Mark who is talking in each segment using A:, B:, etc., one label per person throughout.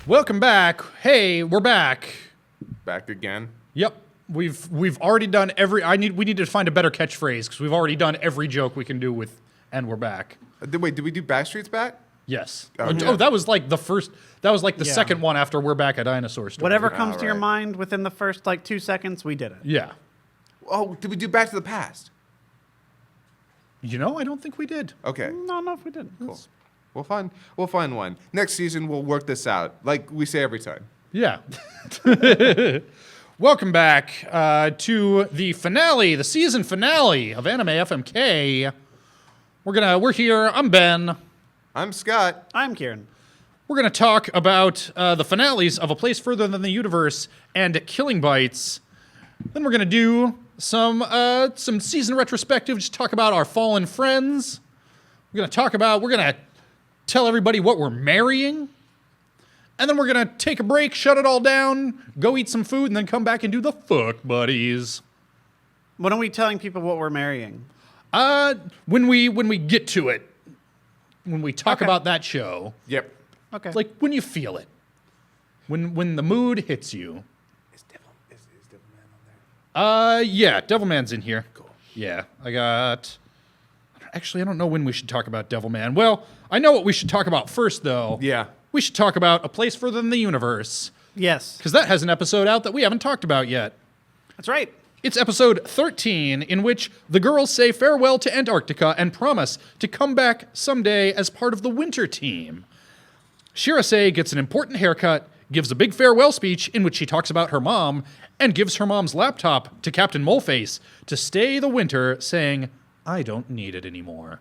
A: Welcome back. Hey, we're back.
B: Back again.
A: Yep. We've already done every. We need to find a better catchphrase because we've already done every joke we can do with, and we're back.
B: Did we do Backstreet's back?
A: Yes.
B: Oh,
A: Oh, that was like the first. That was like the second one after we're back at Dinosaur Story.
C: Whatever comes to your mind within the first 2 seconds, we did it.
A: Yeah.
B: Oh, did we do Back to the Past?
A: You know, I don't think we did.
B: Okay.
C: No, if we did.
B: Cool. We'll find one. Next season, we'll work this out, like we say every time.
A: Yeah. Welcome back to the finale, the season finale of Anime FMK. We're here. I'm Ben.
B: I'm Scott.
C: I'm Kieran.
A: We're gonna talk about the finales of A Place Further Than the Universe and Killing Bites. Then we're gonna do some season retrospective. Just talk about our fallen friends. We're gonna tell everybody what we're marrying. And then we're going to take a break, shut it all down, go eat some food, and then come back and do the fuck buddies.
C: When are we telling people what we're marrying?
A: When we get to it. When we talk about that show.
B: Yep.
C: Okay.
A: Like when you feel it. When the mood hits you.
B: Is Devilman on there?
A: Yeah, Devilman's in here.
B: Cool.
A: Yeah, I don't know when we should talk about Devilman. Well, I know what we should talk about first, though.
B: Yeah.
A: We should talk about A Place Further Than the Universe.
C: Yes.
A: Because that has an episode out that we haven't talked about yet.
C: That's right.
A: It's episode 13, in which the girls say farewell to Antarctica and promise to come back someday as part of the winter team. Shirase gets an important haircut, gives a big farewell speech in which she talks about her mom, and gives her mom's laptop to Captain Moleface to stay the winter, saying, "I don't need it anymore."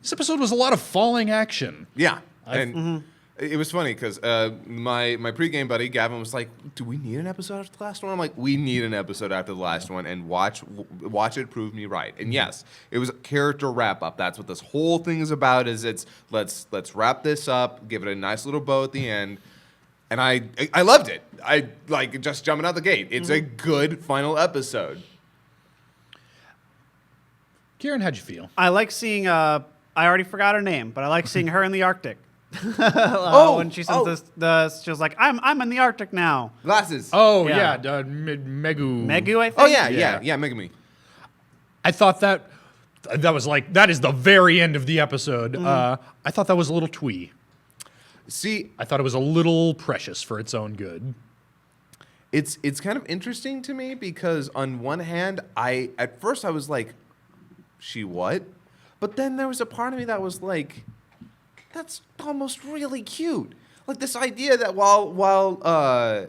A: This episode was a lot of falling action.
B: Yeah. And it was funny because my pregame buddy Gavin was like, "Do we need an episode after the last one?" I'm like, "We need an episode after the last one, and watch it prove me right." And yes, it was a character wrap up. That's what this whole thing is about. Let's wrap this up, give it a nice little bow at the end, and I loved it. I like just jumping out the gate. It's a good final episode.
A: Kieran, how'd you feel?
C: I like seeing, I already forgot her name, but I like seeing her in the Arctic. When she sends she was like, I'm in the Arctic now.
B: Glasses.
A: Oh,
C: Yeah.
A: yeah, Megu.
C: Megu, I think?
B: Oh yeah, Megami.
A: I thought that was like, that is the very end of the episode. I thought that was a little twee.
B: See,
A: I thought it was a little precious for its own good.
B: it's kind of interesting to me because on one hand, at first I was like, she what? But then there was a part of me that was like, that's almost really cute. Like this idea that while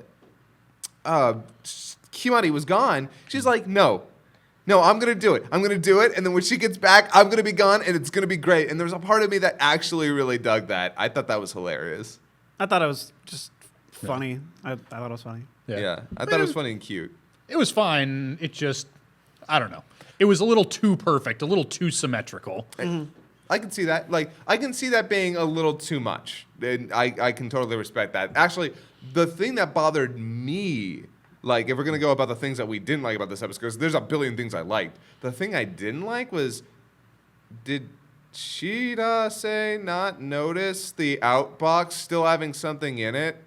B: Kimari was gone, she's like, no, I'm gonna do it. I'm gonna do it. And then when she gets back, I'm gonna be gone, and it's gonna be great. And there's a part of me that actually really dug that. I thought that was hilarious.
C: I thought it was just funny. I thought it was funny.
B: Yeah, I thought it was funny and cute.
A: It was fine. It just, I don't know. It was a little too perfect, a little too symmetrical.
B: I can see that. Like, I can see that being a little too much. And I can totally respect that. Actually, the thing that bothered me, like, if we're going to go about the things that we didn't like about this episode, because there's a billion things I liked. The thing I didn't like was, did Shirase not notice the outbox still having something in it?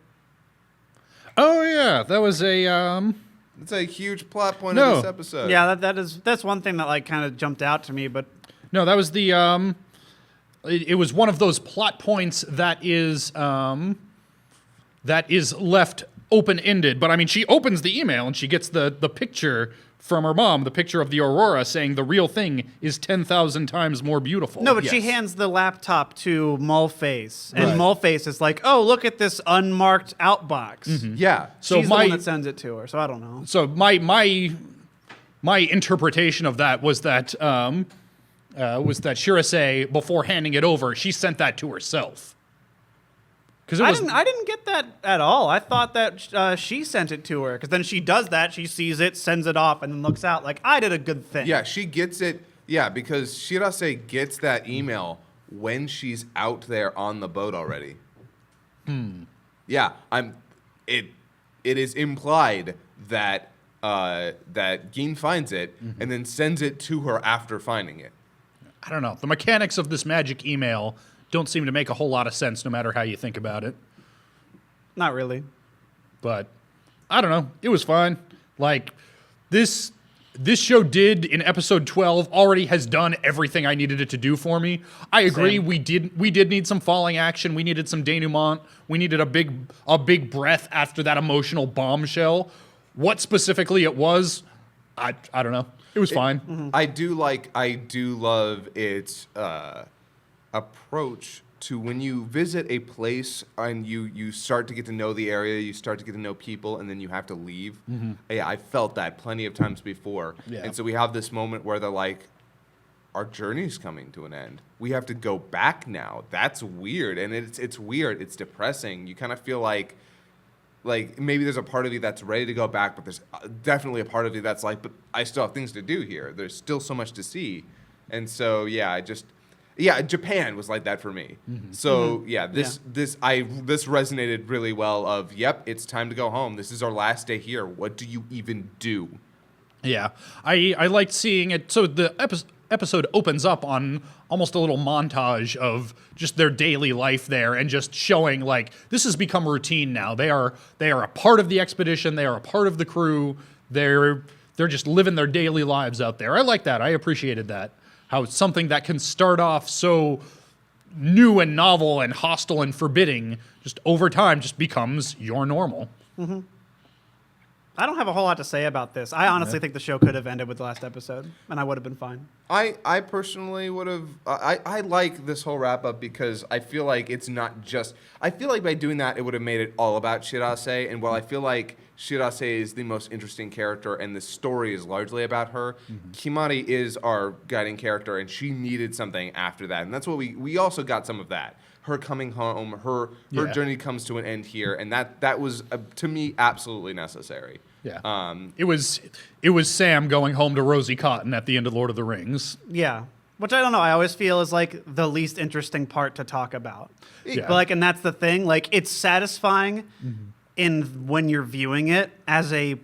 A: Oh, yeah. That was a,
B: It's a huge plot point of this episode.
C: Yeah, that's one thing that like kind of jumped out to me, but
A: no, that was the, it was one of those plot points that is left open-ended. But I mean, she opens the email and she gets the picture from her mom, the picture of the Aurora saying the real thing is 10,000 times more beautiful.
C: no, but she hands the laptop to Moleface, and
A: Right.
C: Moleface is like, "Oh, look at this unmarked outbox."
B: Yeah.
A: So
C: She's the one that sends it to her, so I don't know.
A: So my interpretation of that was that Shirase, before handing it over, she sent that to herself. Because
C: I didn't get that at all. I thought that she sent it to her, because then she does that, she sees it, sends it off, and then looks out like, I did a good thing.
B: Yeah, she gets it. Yeah, because Shirase gets that email when she's out there on the boat already. Yeah, It is implied that that Gin finds it and then sends it to her after finding it.
A: I don't know. The mechanics of this magic email don't seem to make a whole lot of sense no matter how you think about it.
C: Not really.
A: But I don't know. It was fine. Like this show did in episode 12 already has done everything I needed it to do for me. I agree.
C: Same.
A: We did need some falling action. We needed some denouement. We needed a big breath after that emotional bombshell. What specifically it was, I don't know. It was fine.
B: I do love its approach to when you visit a place and you start to get to know the area, you start to get to know people, and then you have to leave. Yeah, I felt that plenty of times before.
A: Yeah.
B: And so we have this moment where they're like, our journey's coming to an end. We have to go back now. That's weird. And it's weird. It's depressing. You kind of feel like maybe there's a part of you that's ready to go back, but there's definitely a part of you that's like, but I still have things to do here. There's still so much to see. And so, Japan was like that for me. So this resonated really well of, yep, it's time to go home. This is our last day here. What do you even do?
A: Yeah, I liked seeing it. So the episode opens up on almost a little montage of just their daily life there and just showing like this has become routine now. They are a part of the expedition. They are a part of the crew. They're just living their daily lives out there. I like that. I appreciated that. How something that can start off so new and novel and hostile and forbidding just over time just becomes your normal.
C: I don't have a whole lot to say about this. I honestly think the show could have ended with the last episode, and I would have been fine.
B: I personally would have. I like this whole wrap up because I feel like it's not just. I feel like by doing that, it would have made it all about Shirase. And while I feel like Shirase is the most interesting character, and the story is largely about her, Kimari is our guiding character, and she needed something after that, and that's what we also got some of that. Her coming home, her journey comes to an end here, and that was to me absolutely necessary.
A: Yeah. It was Sam going home to Rosie Cotton at the end of Lord of the Rings.
C: Yeah. Which I don't know. I always feel is like the least interesting part to talk about.
A: Yeah.
C: But like, and that's the thing. Like, it's satisfying in when you're viewing it as a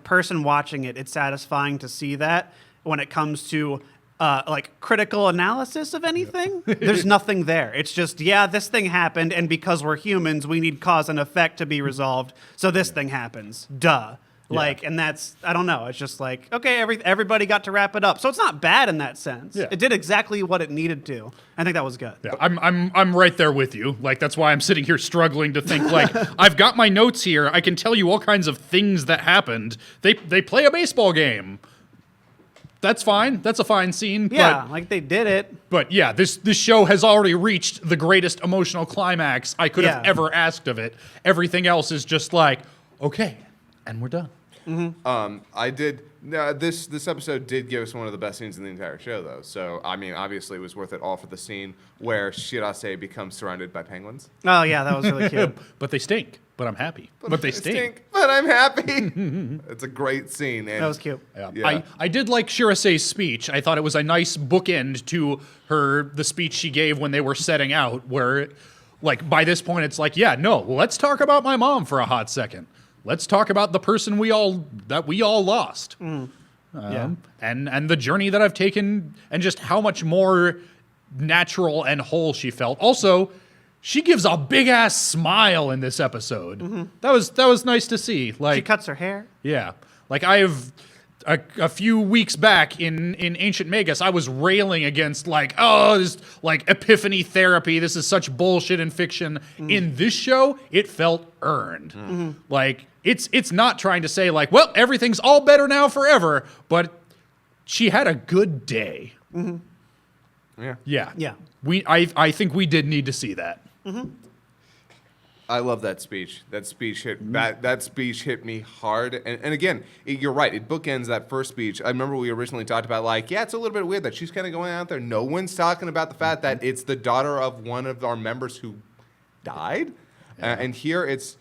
C: person watching it. It's satisfying to see that when it comes to like critical analysis of anything. There's nothing there. It's just, this thing happened, and because we're humans, we need cause and effect to be resolved. So this thing happens. Duh. Like, and that's, I don't know. It's just like, okay, everybody got to wrap it up. So it's not bad in that sense.
A: Yeah.
C: It did exactly what it needed to. I think that was good.
A: Yeah, I'm right there with you. Like, that's why I'm sitting here struggling to think, like, I've got my notes here. I can tell you all kinds of things that happened. They play a baseball game. That's fine. That's a fine scene.
C: Yeah, like they did it.
A: But yeah, this show has already reached the greatest emotional climax I could have ever asked of it. Everything else is just like, okay, and we're done.
B: This episode did give us one of the best scenes in the entire show, though. So, I mean, obviously it was worth it all for the scene where Shirase becomes surrounded by penguins.
C: Oh, yeah, that was really cute.
A: But they stink. But I'm happy. But they stink.
B: But I'm happy. It's a great scene. And
C: That was cute.
A: Yeah. I did like Shirase's speech. I thought it was a nice bookend to the speech she gave when they were setting out, where, like, by this point, it's like, let's talk about my mom for a hot second. Let's talk about the person we all lost. And the journey that I've taken, and just how much more natural and whole she felt. Also, she gives a big ass smile in this episode. That was nice to see. Like,
C: she cuts her hair.
A: Yeah. Like, I have a few weeks back in Ancient Magus, I was railing against this epiphany therapy. This is such bullshit in fiction. In this show, it felt earned. Like, it's not trying to say like, well, everything's all better now forever, but she had a good day. Yeah. I think we did need to see that.
B: I love that speech. That speech hit me hard. And again, you're right. It bookends that first speech. I remember we originally talked about it's a little bit weird that she's kind of going out there. No one's talking about the fact that it's the daughter of one of our members who died. And here it's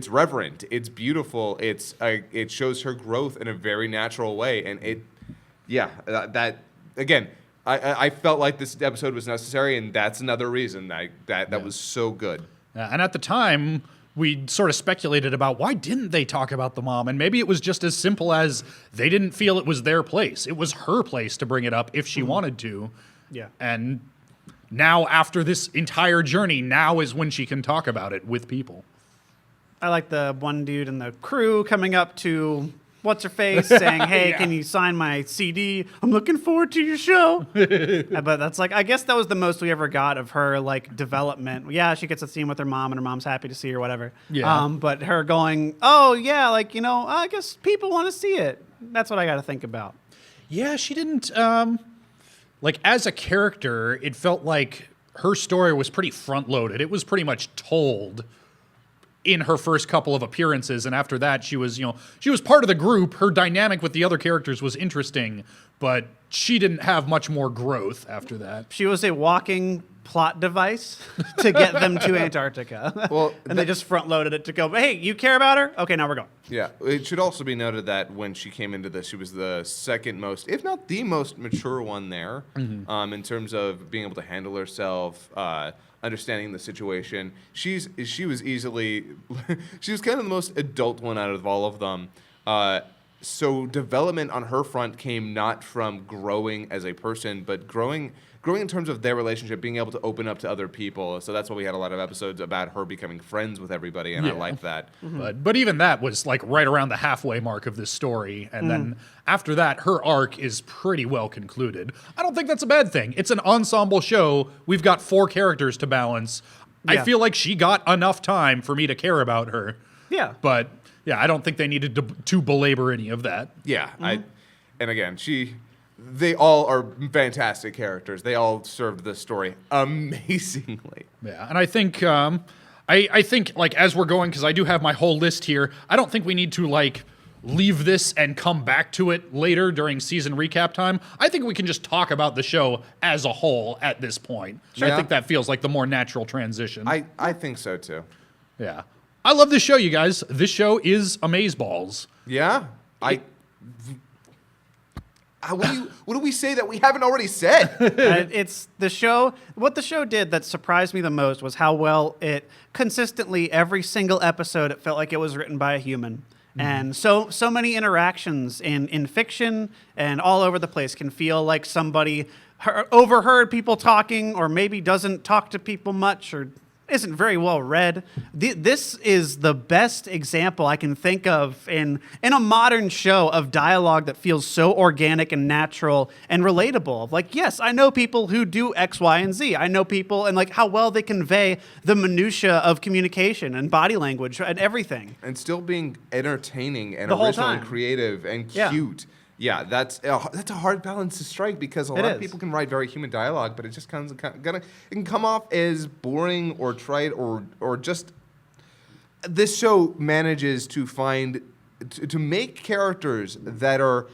B: reverent. It's beautiful. It shows her growth in a very natural way. And again, I felt like this episode was necessary, and that's another reason that was so good.
A: And at the time, we sort of speculated about why didn't they talk about the mom, and maybe it was just as simple as they didn't feel it was their place. It was her place to bring it up if she wanted to.
C: Yeah.
A: And now, after this entire journey, now is when she can talk about it with people.
C: I like the one dude in the crew coming up to what's her face saying, "Hey, can you sign my CD? I'm looking forward to your show." But that's like, I guess that was the most we ever got of her like development. Yeah, she gets a scene with her mom, and her mom's happy to see her, whatever.
A: Yeah.
C: But her going, "Oh yeah, like I guess people want to see it." That's what I got to think about.
A: Yeah, she didn't like as a character, it felt like her story was pretty front loaded. It was pretty much told in her first couple of appearances, and after that she was part of the group. Her dynamic with the other characters was interesting, but she didn't have much more growth after that.
C: She was a walking plot device to get them to Antarctica.
B: Well,
C: and they just front loaded it to go, "Hey, you care about her? Okay, now we're going."
B: Yeah, it should also be noted that when she came into this, she was the second most, if not the most mature one there, in terms of being able to handle herself, understanding the situation. She was easily, she was kind of the most adult one out of all of them. So development on her front came not from growing as a person, but growing in terms of their relationship, being able to open up to other people. So that's why we had a lot of episodes about her becoming friends with everybody, and I liked that.
A: But even that was like right around the halfway mark of this story, and then after that, her arc is pretty well concluded. I don't think that's a bad thing. It's an ensemble show. We've got 4 characters to balance. I feel like she got enough time for me to care about her.
C: Yeah.
A: But yeah, I don't think they needed to belabor any of that.
B: Yeah, and again, they all are fantastic characters. They all served this story amazingly.
A: Yeah, and I think I think like as we're going, because I do have my whole list here, I don't think we need to like leave this and come back to it later during season recap time. I think we can just talk about the show as a whole at this point.
B: Sure.
A: I think that feels like the more natural transition.
B: I think so too.
A: Yeah. I love this show, you guys. This show is amazeballs.
B: Yeah, what do we say that we haven't already said?
C: It's the show. What the show did that surprised me the most was how well it consistently, every single episode, it felt like it was written by a human. And so many interactions in fiction and all over the place can feel like somebody overheard people talking, or maybe doesn't talk to people much, or isn't very well read. This is the best example I can think of in a modern show of dialogue that feels so organic and natural and relatable. Like, yes, I know people who do X, Y, and Z. I know people and like how well they convey the minutia of communication and body language and everything.
B: And still being entertaining and
C: The whole
B: original and
C: time.
B: creative and cute. Yeah, that's a hard balance to strike, because a lot of people can write very human dialogue, but it just it can come off as boring or trite or just. This show manages to to make characters that are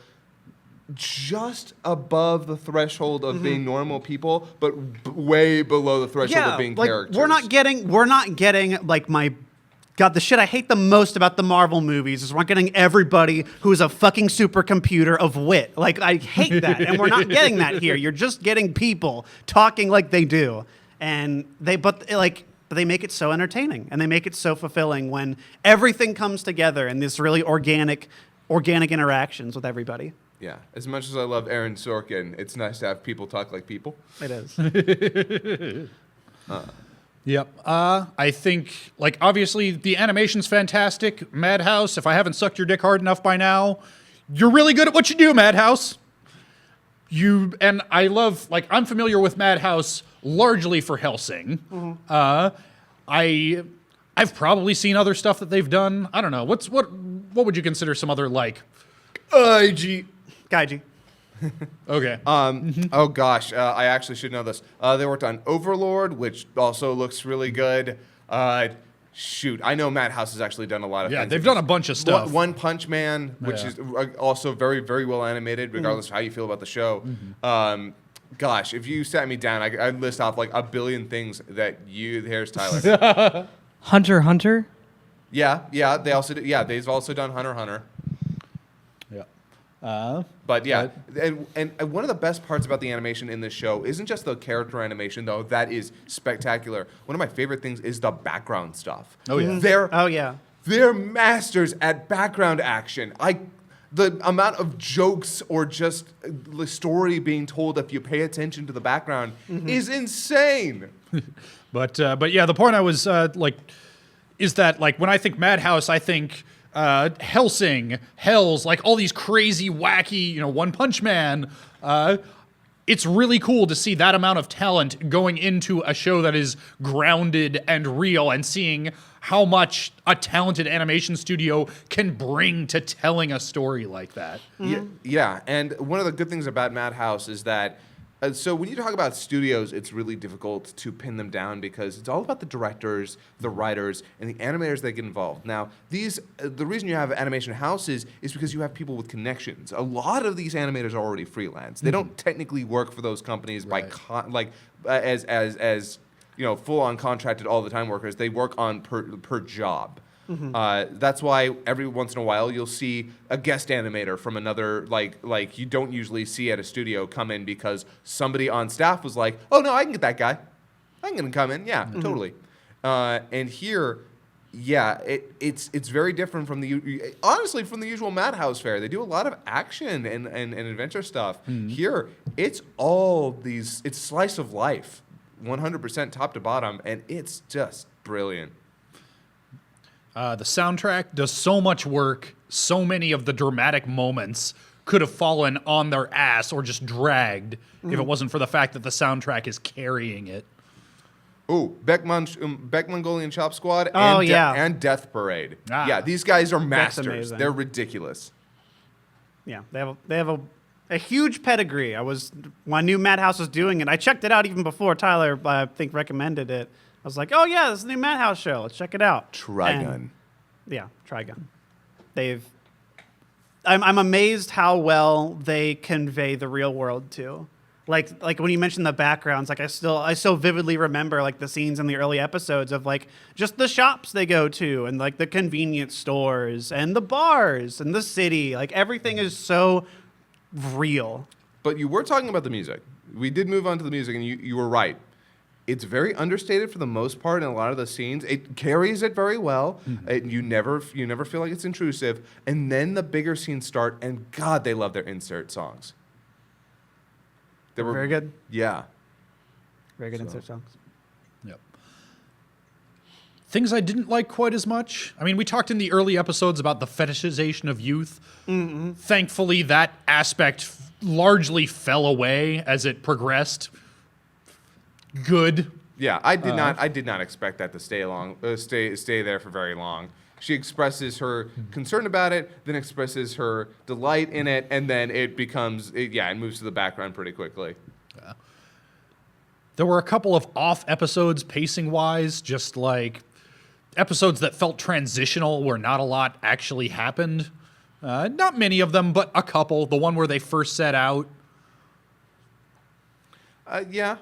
B: just above the threshold of being normal people, but way below the threshold of being
C: like,
B: characters.
C: We're not getting like my. God, the shit I hate the most about the Marvel movies is we're not getting everybody who's a fucking supercomputer of wit. Like, I hate that. And we're not getting that here. You're just getting people talking like they do. And but they make it so entertaining, and they make it so fulfilling when everything comes together in this really organic interactions with everybody.
B: Yeah, as much as I love Aaron Sorkin, it's nice to have people talk like people.
C: It is.
A: Yep. I think, like, obviously the animation's fantastic. Madhouse, if I haven't sucked your dick hard enough by now, you're really good at what you do, Madhouse. And I love, like, I'm familiar with Madhouse largely for Hellsing. I've probably seen other stuff that they've done. I don't know. What would you consider some other, like,
C: Gaiji.
A: Okay.
B: Oh gosh, I actually should know this. They worked on Overlord, which also looks really good. Shoot, I know Madhouse has actually done a lot of things.
A: Yeah, they've done a bunch of stuff.
B: One Punch Man, which is also very, very well animated, regardless of how you feel about the show. Gosh, if you sat me down, I'd list off like a billion things that here's Tyler.
D: Hunter x Hunter?
B: Yeah, they've also done Hunter x Hunter. But yeah, and one of the best parts about the animation in this show isn't just the character animation, though. That is spectacular. One of my favorite things is the background stuff.
A: Oh, yeah.
B: They're masters at background action. The amount of jokes or just the story being told if you pay attention to the background is insane.
A: But yeah, the point I was is that like when I think Madhouse, I think Hellsing, Hells, like all these crazy, wacky, One Punch Man. It's really cool to see that amount of talent going into a show that is grounded and real, and seeing how much a talented animation studio can bring to telling a story like that.
B: Yeah, and one of the good things about Madhouse is that so when you talk about studios, it's really difficult to pin them down because it's all about the directors, the writers, and the animators that get involved. Now, the reason you have animation houses is because you have people with connections. A lot of these animators are already freelance. They don't technically work for those companies as full-on contracted all the time workers. They work on per job. That's why every once in a while you'll see a guest animator from another like you don't usually see at a studio come in because somebody on staff was like, oh no, I can get that guy. I can get him come in. Yeah, totally. And here, yeah, it's very different from honestly from the usual Madhouse fare. They do a lot of action and adventure stuff. Here, it's slice of life, 100% top to bottom, and it's just brilliant.
A: The soundtrack does so much work. So many of the dramatic moments could have fallen on their ass or just dragged if it wasn't for the fact that the soundtrack is carrying it.
B: Oh, Beck Mongolian Chop Squad and Death Parade. Yeah, these guys are masters. They're ridiculous.
C: Yeah, they have a huge pedigree. When I knew Madhouse was doing it, I checked it out even before Tyler, I think, recommended it. I was like, oh yeah, this is the new Madhouse show. Let's check it out.
B: Trigun.
C: Yeah, Trigun. I'm amazed how well they convey the real world too. Like when you mentioned the backgrounds, like I so vividly remember like the scenes in the early episodes of like just the shops they go to and like the convenience stores and the bars and the city. Like everything is so real. But
B: you were talking about the music. We did move on to the music, and you were right. It's very understated for the most part in a lot of the scenes. It carries it very well. You never feel like it's intrusive. And then the bigger scenes start, and God, they love their insert songs.
C: They were very good.
B: Yeah.
C: Very good insert songs.
A: Yep. Things I didn't like quite as much. I mean, we talked in the early episodes about the fetishization of youth. Thankfully, that aspect largely fell away as it progressed. Good.
B: Yeah, I did not expect that to stay there for very long. She expresses her concern about it, then expresses her delight in it, and then it moves to the background pretty quickly.
A: Yeah. There were a couple of off episodes pacing-wise, just like episodes that felt transitional where not a lot actually happened. Not many of them, but a couple. The one where they first set out.
B: Here's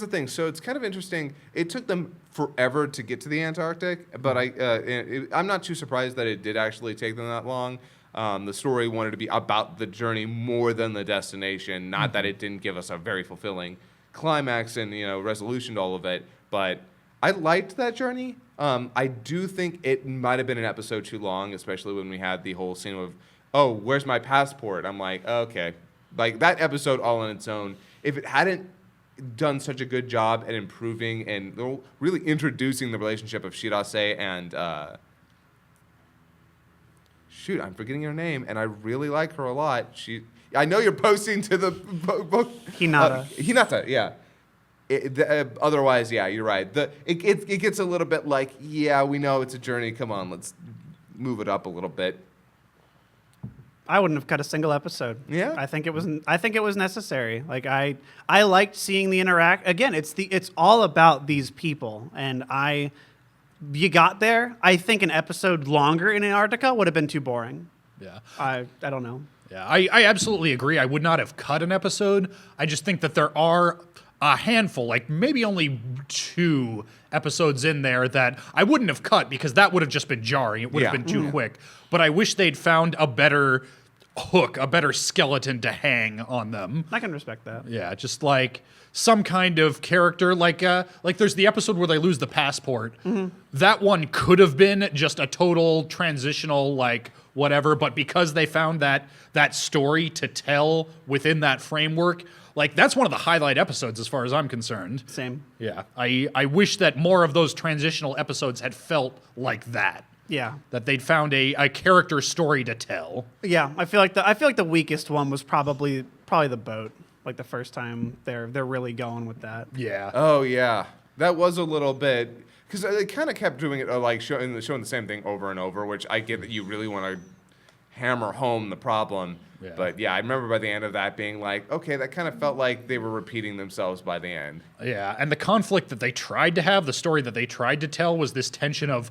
B: the thing. So it's kind of interesting. It took them forever to get to the Antarctic, but I'm not too surprised that it did actually take them that long. The story wanted to be about the journey more than the destination. Not that it didn't give us a very fulfilling climax and resolution to all of it, but I liked that journey. I do think it might have been an episode too long, especially when we had the whole scene of, oh, where's my passport? I'm like, okay. Like, that episode all on its own, if it hadn't done such a good job at improving and really introducing the relationship of Shirase and, I'm forgetting her name, and I really like her a lot. I know you're posting to the book.
C: Hinata.
B: Hinata, yeah. Otherwise, yeah, you're right. It gets a little bit like, yeah, we know it's a journey. Come on, let's move it up a little bit.
C: I wouldn't have cut a single episode.
B: Yeah,
C: I think it was necessary. Like I liked seeing the interact. Again, it's all about these people, and you got there. I think an episode longer in Antarctica would have been too boring.
A: Yeah,
C: I don't know.
A: Yeah, I absolutely agree. I would not have cut an episode. I just think that there are a handful, like maybe only 2 episodes in there that I wouldn't have cut because that would have just been jarring. It would have been too quick. But I wish they'd found a better hook, a better skeleton to hang on them.
C: I can respect that.
A: Yeah, just like some kind of character, like there's the episode where they lose the passport. That one could have been just a total transitional, like, whatever. But because they found that story to tell within that framework, like that's one of the highlight episodes as far as I'm concerned.
C: Same.
A: Yeah, I wish that more of those transitional episodes had felt like that.
C: Yeah.
A: That they'd found a character story to tell.
C: Yeah, I feel like the weakest one was probably the boat. Like the first time they're really going with that.
A: Yeah.
B: Oh yeah, that was a little bit because they kind of kept doing it like showing the same thing over and over, which I get that you really want to hammer home the problem.
A: Yeah.
B: But yeah, I remember by the end of that being like, okay, that kind of felt like they were repeating themselves by the end.
A: Yeah, and the conflict that they tried to have, the story that they tried to tell was this tension of,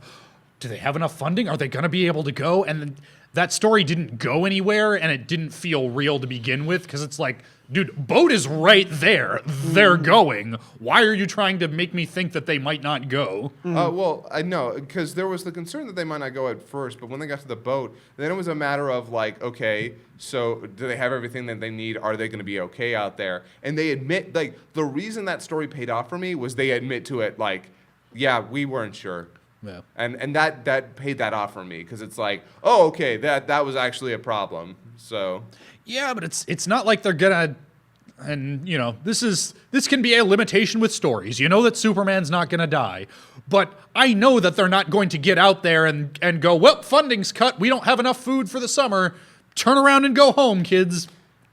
A: do they have enough funding? Are they going to be able to go? And then that story didn't go anywhere, and it didn't feel real to begin with, because it's like, dude, boat is right there. They're going. Why are you trying to make me think that they might not go?
B: Well, I know, because there was the concern that they might not go at first, but when they got to the boat, then it was a matter of like, okay, so do they have everything that they need? Are they going to be okay out there? And they admit, like, the reason that story paid off for me was they admit to it, like, yeah, we weren't sure.
A: Yeah.
B: And that paid that off for me, because it's like, oh, okay, that was actually a problem. So
A: Yeah, but it's not like they're gonna, and you know, this can be a limitation with stories. You know that Superman's not gonna die, but I know that they're not going to get out there and go, well, funding's cut, we don't have enough food for the summer, turn around and go home, kids.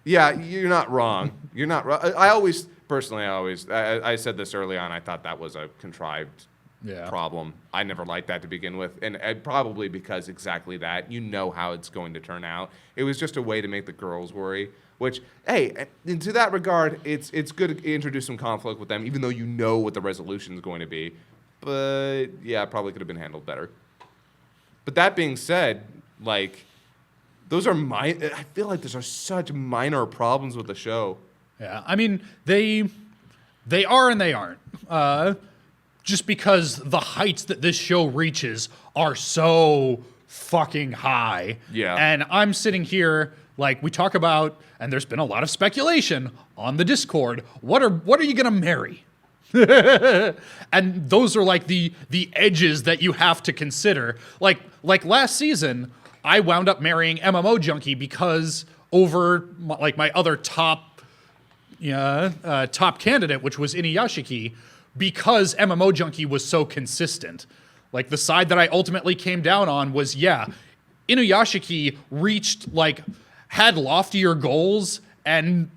B: yeah, you're not wrong. You're not wrong. I said this early on, I thought that was a contrived problem. I never liked that to begin with, and probably because exactly that. You know how it's going to turn out. It was just a way to make the girls worry, which, hey, to that regard, it's good to introduce some conflict with them, even though you know what the resolution is going to be. But, yeah, it probably could have been handled better. But that being said, like, those are I feel like those are such minor problems with the show.
A: Yeah, I mean, they are and they aren't. Just because the heights that this show reaches are so fucking high. Yeah. And I'm sitting here, like, we talk about, and there's been a lot of speculation on the Discord, what are you gonna marry? And those are like the edges that you have to consider. Like last season, I wound up marrying MMO Junkie because over my other top candidate, which was Inuyashiki, because MMO Junkie was so consistent. Like, the side that I ultimately came down on was, Inuyashiki had loftier goals and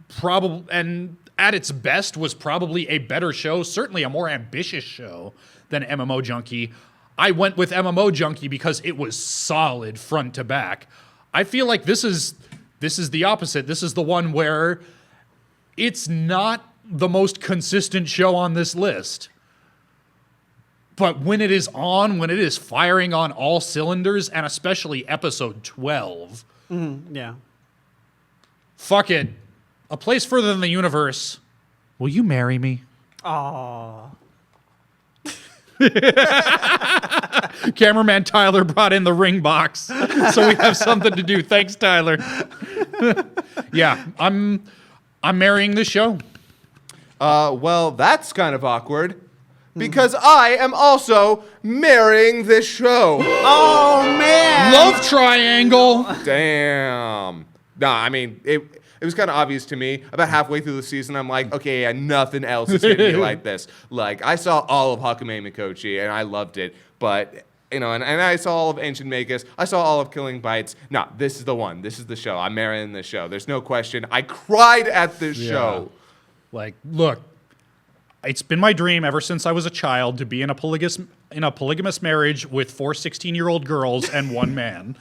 A: at its best was probably a better show, certainly a more ambitious show than MMO Junkie. I went with MMO Junkie because it was solid front to back. I feel like this is the opposite. This is the one where it's not the most consistent show on this list. But when it is firing on all cylinders, and especially episode 12.
C: Yeah.
A: Fuck it. A Place Further Than the Universe. Will you marry me?
C: Aww.
A: Cameraman Tyler brought in the ring box, so we have something to do. Thanks, Tyler. Yeah, I'm marrying this show.
B: Well, that's kind of awkward, because I am also marrying this show.
C: Oh, man!
A: Love triangle!
B: Damn. Nah, I mean, it was kind of obvious to me. About halfway through the season, I'm like, okay, yeah, nothing else is going to be like this. Like, I saw all of Hakumei Mikochi, and I loved it, but... You know, and I saw all of Ancient Magus. I saw all of Killing Bites. No, this is the one. This is the show. I'm marrying this show. There's no question. I cried at this show.
A: Like, look, it's been my dream ever since I was a child to be in a polygamous marriage with 4 16-year-old girls and one man.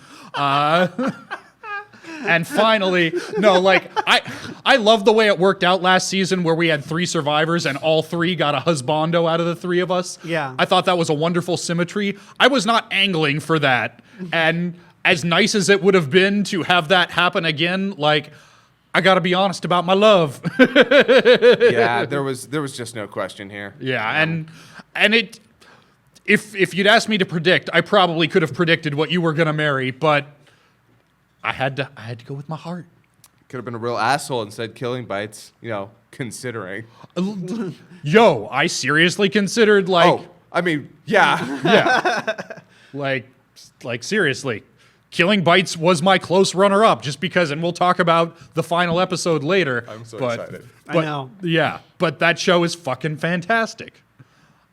A: And finally, I love the way it worked out last season where we had 3 survivors and all 3 got a husbando out of the 3 of us.
C: Yeah.
A: I thought that was a wonderful symmetry. I was not angling for that. And as nice as it would have been to have that happen again, like, I gotta be honest about my love.
B: Yeah, there was just no question here.
A: Yeah, and it, if you'd asked me to predict, I probably could have predicted what you were gonna marry, but I had to go with my heart.
B: Could have been a real asshole and said Killing Bites, considering.
A: Yo, I seriously considered, like...
B: Oh, I mean, yeah.
A: Yeah. Like seriously. Killing Bites was my close runner-up, just because, and we'll talk about the final episode later.
B: I'm so excited.
C: I know.
A: Yeah, but that show is fucking fantastic.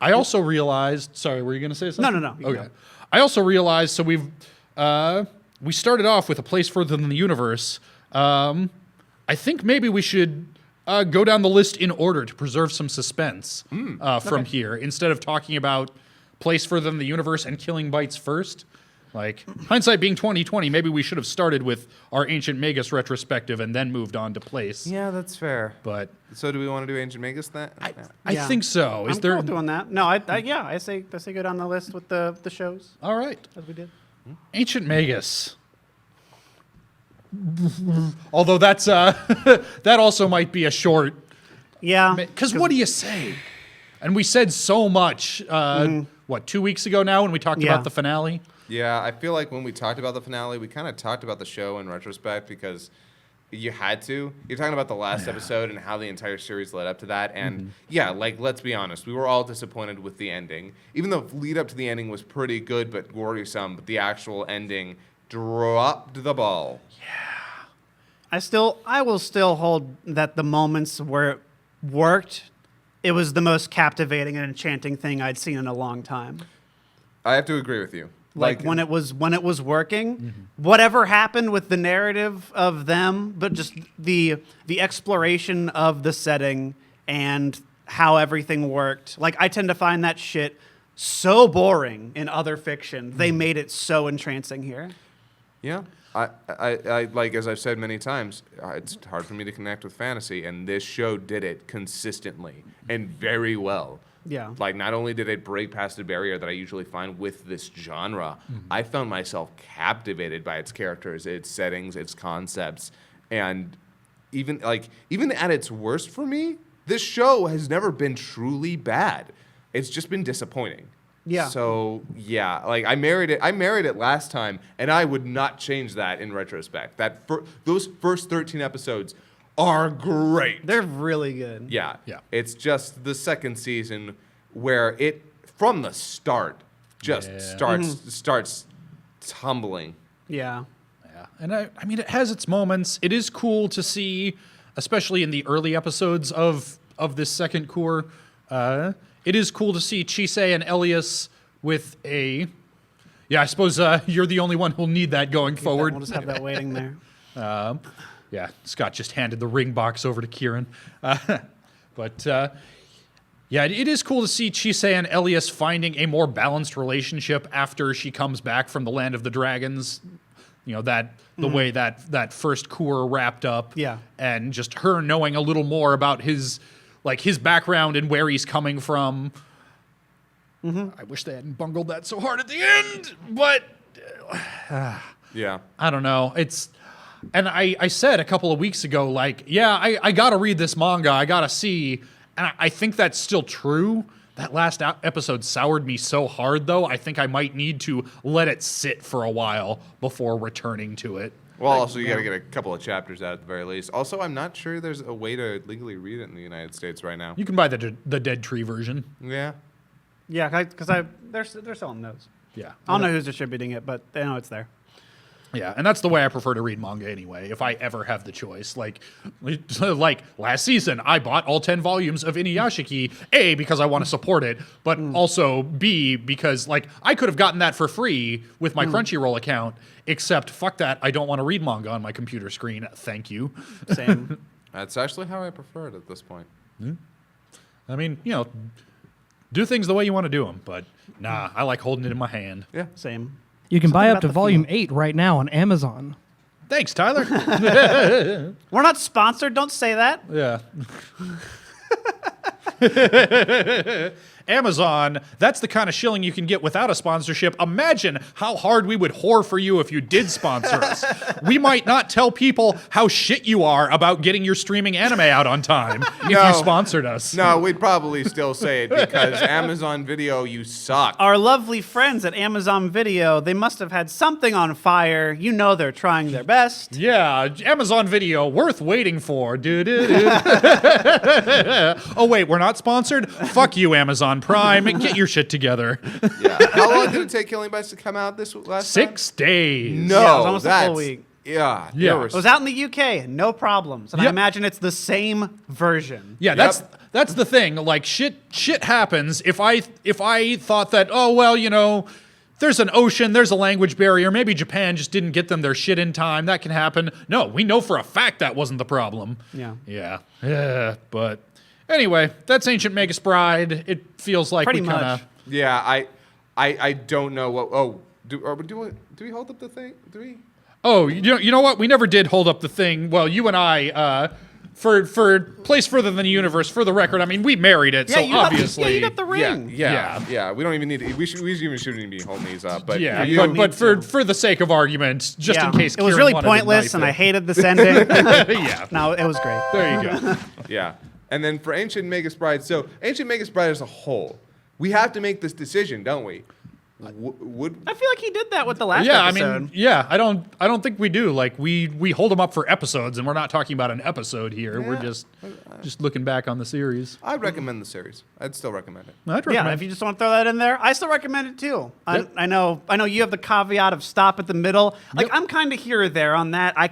A: I also realized. Sorry, were you going to say something?
C: No. You can
A: Okay.
C: go.
A: I also realized. So we started off with A Place Further Than the Universe. I think maybe we should go down the list in order to preserve some suspense from here, instead of talking about Place Further Than the Universe and Killing Bites first. Like, hindsight being 2020, maybe we should have started with our Ancient Magus retrospective and then moved on to Place.
B: Yeah, that's fair.
A: But
B: So do we want to do Ancient Magus then?
A: I
C: Yeah.
A: think so. Is
C: I'm
A: there?
C: cool doing that. No, I say go down the list with the shows
A: All right.
C: as we did.
A: Ancient Magus. Although that's that also might be a short.
C: Yeah.
A: Because what do you say? And we said so much. 2 weeks ago now when we talked
C: Yeah.
A: about the finale?
B: Yeah, I feel like when we talked about the finale, we kind of talked about the show in retrospect because you had to. You're talking about the last episode and how the entire series led up to that. And yeah, like, let's be honest, we were all disappointed with the ending. Even though lead up to the ending was pretty good but worrisome, but the actual ending dropped the ball.
C: I will still hold that the moments where it worked, it was the most captivating and enchanting thing I'd seen in a long time.
B: I have to agree with you.
C: Like when it was working, whatever happened with the narrative of them, but just the exploration of the setting and how everything worked. Like, I tend to find that shit so boring in other fiction. They made it so entrancing here.
B: Yeah. I like, as I've said many times, it's hard for me to connect with fantasy, and this show did it consistently and very well.
C: Yeah.
B: Like, not only did it break past the barrier that I usually find with this genre, I found myself captivated by its characters, its settings, its concepts, and even at its worst for me, this show has never been truly bad. It's just been disappointing.
C: Yeah.
B: So yeah, like I married it last time, and I would not change that in retrospect. Those first 13 episodes are great.
C: They're really good.
B: Yeah.
A: Yeah.
B: It's just the second season where it from the start just starts tumbling.
C: Yeah.
A: Yeah. And I mean, it has its moments. It is cool to see, especially in the early episodes of this second cour. It is cool to see Chisei and Elias with a... Yeah, I suppose you're the only one who'll need that going forward.
C: We'll just have that waiting there.
A: Yeah, Scott just handed the ring box over to Kieran. But yeah, it is cool to see Chisei and Elias finding a more balanced relationship after she comes back from the Land of the Dragons. You know, the way that first cour wrapped up.
C: Yeah.
A: And just her knowing a little more about his background and where he's coming from. I wish they hadn't bungled that so hard at the end, but
B: Yeah.
A: I don't know. And I said a couple of weeks ago, like, yeah, I gotta read this manga. I gotta see. And I think that's still true. That last episode soured me so hard, though. I think I might need to let it sit for a while before returning to it.
B: Well, also, you got to get a couple of chapters out at the very least. Also, I'm not sure there's a way to legally read it in the United States right now.
A: You can buy the Dead Tree version.
B: Yeah.
C: Yeah, because they're selling those.
A: Yeah.
C: I don't know who's distributing it, but they know it's there.
A: Yeah, and that's the way I prefer to read manga anyway, if I ever have the choice. Like last season, I bought all 10 volumes of Inuyashiki, A, because I want to support it, but also B, because like I could have gotten that for free with my Crunchyroll account, except fuck that, I don't want to read manga on my computer screen. Thank you.
C: Same.
B: That's actually how I prefer it at this point.
A: I mean, you know, do things the way you want to do them, but nah, I like holding it in my hand.
B: Yeah.
C: Same.
D: You can buy
C: Something
D: up to
C: about the
D: volume
C: feel.
D: 8 right now on Amazon.
A: Thanks, Tyler.
C: We're not sponsored. Don't say that.
A: Yeah. Amazon, that's the kind of shilling you can get without a sponsorship. Imagine how hard we would whore for you if you did sponsor us. We might not tell people how shit you are about getting your streaming anime out on time if you sponsored us.
B: No, we'd probably still say it because Amazon Video, you suck.
C: Our lovely friends at Amazon Video, they must have had something on fire. You know they're trying their best.
A: Yeah, Amazon Video, worth waiting for. Oh, wait, we're not not sponsored. Fuck you, Amazon Prime, and get your shit together.
B: Yeah. How long did it take Killing Bites to come out this last
A: 6 days.
B: No,
C: Yeah, it was almost a full week.
B: Yeah.
A: Yeah.
C: It was out in the UK, no problems. And I
A: Yep.
C: imagine it's the same version.
A: Yeah, that's the thing. Like shit happens. If I thought that, oh well, you know, there's an ocean, there's a language barrier, maybe Japan just didn't get them their shit in time. That can happen. No, we know for a fact that wasn't the problem.
C: Yeah.
A: Yeah. But anyway, that's Ancient Magus Bride. It feels like
C: Pretty
A: we kind
C: much.
A: of.
B: Yeah. I don't know what. Oh, do we hold up the thing? Do we?
A: Oh, you know what? We never did hold up the thing. Well, you and I, for Place Further Than the Universe, for the record, I mean, we married it, so
C: you got
A: obviously.
C: you got the ring.
B: Yeah. We don't even need to. We shouldn't even be holding these up. But
A: Yeah,
B: for you,
A: but for the sake of argument, just in case
C: it was
A: Kieran
C: really
A: wanted to
C: pointless,
A: knife
C: and
A: it.
C: I hated this ending.
A: Yeah,
C: No, it was great.
A: there you go.
B: yeah. And then for Ancient Magus Bride, so Ancient Magus Bride as a whole, we have to make this decision, don't we? Would
C: I feel like he did that with the last
A: Yeah,
C: episode.
A: I mean, yeah, I don't think we do. Like we hold them up for episodes, and we're not talking about an episode here. We're
B: Yeah.
A: just looking back on the series.
B: I'd recommend the series. I'd still recommend it.
A: I'd recommend.
C: Yeah, if you just want to throw that in there, I still recommend it too.
A: Yep.
C: I know you have the caveat of stop at the middle. Like
A: Yep.
C: I'm kind of here or there on that. I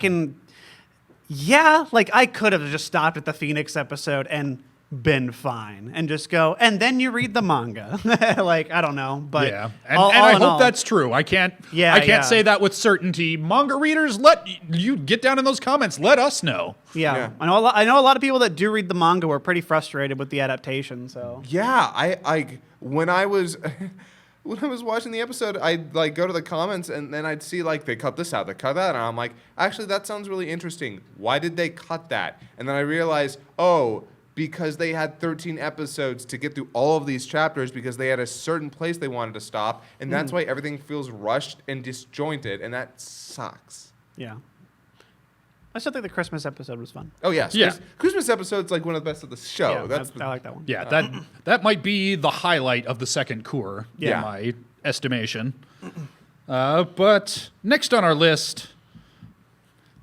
C: could have just stopped at the Phoenix episode and been fine and just go, and then you read the manga. Like I don't know, but
A: Yeah, and
C: all
A: I
C: in
A: hope
C: all,
A: that's true. I can't say that with certainty. Manga readers, let you get down in those comments. Let us know.
C: Yeah,
B: Yeah.
C: I know a lot of people that do read the manga were pretty frustrated with the adaptation. So
B: Yeah, I when I was when I was watching the episode, I'd like go to the comments and then I'd see like they cut this out, they cut that, and I'm like, actually that sounds really interesting. Why did they cut that? And then I realized, oh, because they had 13 episodes to get through all of these chapters because they had a certain place they wanted to stop, and that's why everything feels rushed and disjointed, and that sucks.
C: yeah, I still think the Christmas episode was fun.
B: Oh yes,
A: Yeah.
B: Christmas episode's like one of the best of the show.
C: Yeah, I like that one.
A: Yeah, that might be the highlight of the second cour,
C: Yeah.
A: in my estimation. But next on our list,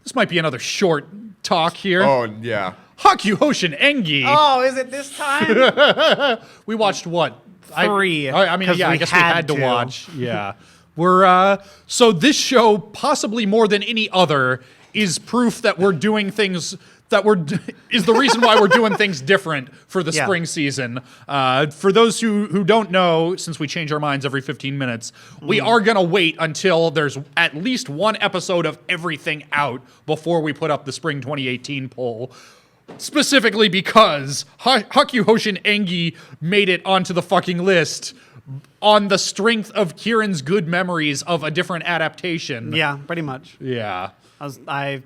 A: this might be another short talk here.
B: Oh yeah.
A: Hakyu, Hoshin, Engi.
C: Oh, is it this time?
A: We watched what?
C: 3.
A: I mean,
C: 'cause
A: yeah, I
C: we
A: guess we had to
C: to.
A: watch. Yeah. We're so this show, possibly more than any other, is proof that we're doing things is the reason why we're doing things different for the
C: Yeah.
A: spring season. For those who don't know, since we change our minds every 15 minutes, we are gonna wait until there's at least one episode of everything out before we put up the spring 2018 poll. Specifically because Hakyu, Hoshin, Engi made it onto the fucking list on the strength of Kieran's good memories of a different adaptation.
C: Yeah, pretty much.
A: Yeah.
C: I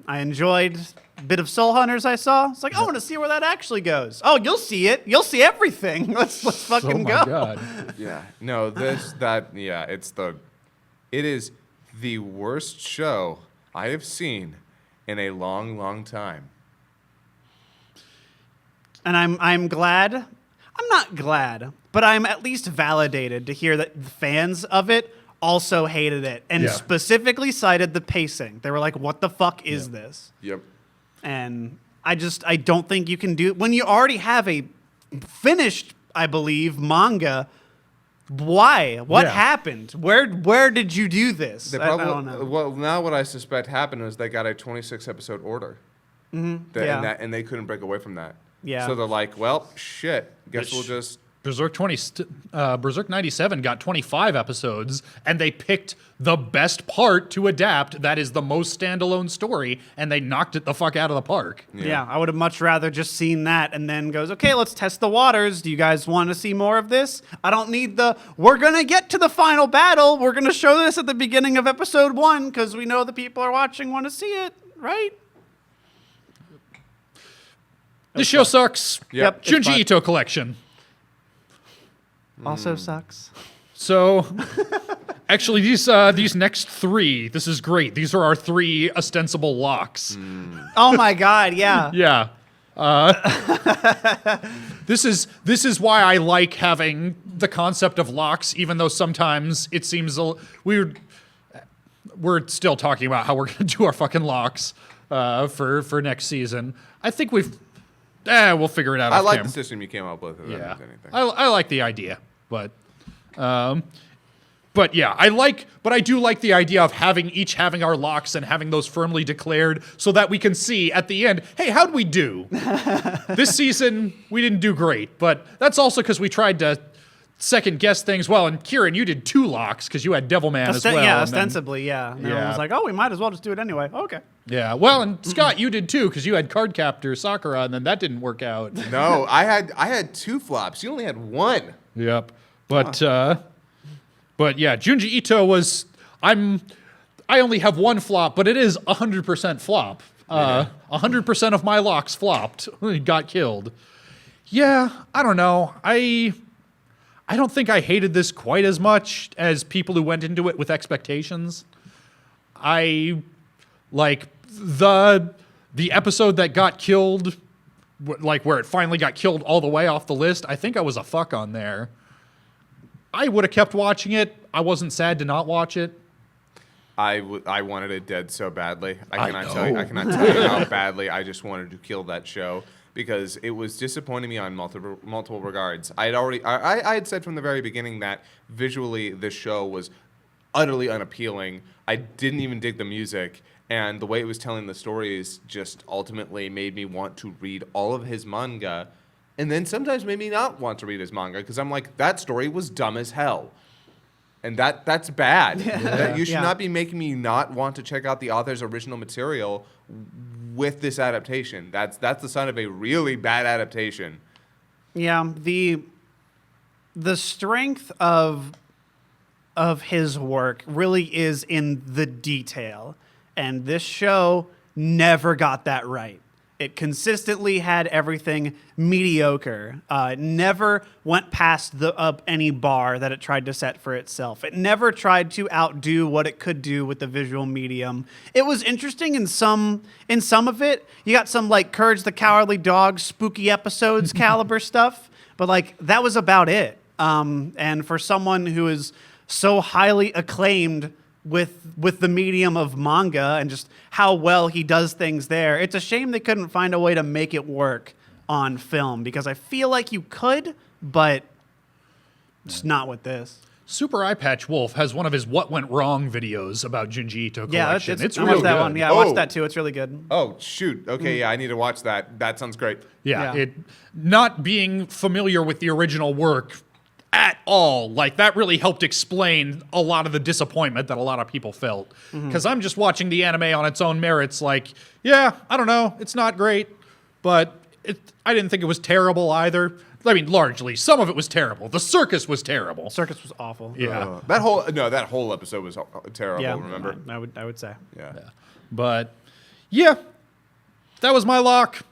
C: enjoyed a bit of Soul Hunters I saw. It's like, I want to see where that actually goes. Oh, you'll see it. You'll see everything. Let's fucking
A: Oh my
C: go.
A: God.
B: Yeah. No, it is the worst show I have seen in a long, long time.
C: And I'm glad. I'm not glad, but I'm at least validated to hear that the fans of it also hated it and
A: Yeah.
C: specifically cited the pacing. They were like, what the fuck is this?
B: Yep.
C: And I don't think you can do when you already have a finished, I believe, manga. Why? What
A: Yeah.
C: happened? Where did you do this?
B: They
C: I
B: probably,
C: don't know.
B: Well, now what I suspect happened was they got a 26 episode order.
C: Yeah.
B: And they couldn't break away from that.
C: Yeah.
B: So they're like, well, shit. Guess we'll
A: Which-
B: just.
A: Berserk 97 got 25 episodes, and they picked the best part to adapt. That is the most standalone story, and they knocked it the fuck out of the park.
C: Yeah, I would have much rather just seen that and then goes, okay, let's test the waters. Do you guys want to see more of this? I don't need we're going to get to the final battle. We're going to show this at the beginning of episode 1 because we know the people are watching want to see it, right?
A: This show sucks.
B: Yep.
C: It's
A: Junji
C: fun.
A: Ito Collection.
C: Also sucks.
A: So, actually, these next 3, this is great. These are our 3 ostensible locks.
C: Oh my God, yeah.
A: Yeah. This is why I like having the concept of locks, even though sometimes it seems we're still talking about how we're gonna do our fucking locks for next season. I think we'll figure it out.
B: I
A: off
B: like
A: camera.
B: the system you came up with. If that
A: Yeah,
B: means anything.
A: I like the idea, but yeah, but I do like the idea of having our locks and having those firmly declared, so that we can see at the end, hey, how'd we do? This season we didn't do great, but that's also because we tried to second guess things. Well, and Kieran, you did 2 locks because you had Devilman as well.
C: Yeah,
A: and then-
C: ostensibly, yeah. And everyone was like, oh, we might as well just do it anyway. Okay.
A: yeah, well, and Scott, you did too because you had Cardcaptor Sakura, and then that didn't work out.
B: No, I had 2 flops. You only had 1.
A: Yep. But yeah, Junji Ito was I only have 1 flop, but it is 100% flop. 100% of my locks flopped. Got killed. Yeah, I don't know. I don't think I hated this quite as much as people who went into it with expectations. I like the episode that got killed, like where it finally got killed all the way off the list. I think I was a fuck on there. I would have kept watching it. I wasn't sad to not watch it.
B: I wanted it dead so badly. I cannot
A: know.
B: tell you how badly I just wanted to kill that show because it was disappointing me on multiple regards. I had said from the very beginning that visually this show was utterly unappealing. I didn't even dig the music, and the way it was telling the stories just ultimately made me want to read all of his manga. And then sometimes made me not want to read his manga because I'm like, that story was dumb as hell. And that's bad. You should not be making me not want to check out the author's original material with this adaptation. That's the sign of a really bad adaptation.
C: Yeah, the strength of his work really is in the detail. And this show never got that right. It consistently had everything mediocre. It never went past any bar that it tried to set for itself. It never tried to outdo what it could do with the visual medium. It was interesting in some of it. You got some like Courage the Cowardly Dog spooky episodes caliber stuff, but like that was about it. And for someone who is so highly acclaimed with the medium of manga and just how well he does things there, it's a shame they couldn't find a way to make it work on film, because I feel like you could, but it's not with this.
A: Super Eye Patch Wolf has one of his What Went Wrong videos about Junji Ito
C: Yeah,
A: Collection.
C: it's
A: It's
C: I
A: real
C: watched that
A: good.
C: one. Yeah, I watched that too. It's really good.
B: Oh, shoot. Okay, yeah, I need to watch that. That sounds great.
A: Yeah,
C: Yeah.
A: it not being familiar with the original work at all, like that really helped explain a lot of the disappointment that a lot of people felt. Because I'm just watching the anime on its own merits, like, yeah, I don't know, it's not great, but I didn't think it was terrible either. I mean, largely, some of it was terrible. The circus was terrible.
C: Circus was awful.
A: Yeah,
B: That whole episode was terrible.
C: Yeah,
B: Remember?
C: I would say.
B: Yeah.
A: but yeah, that was my lock.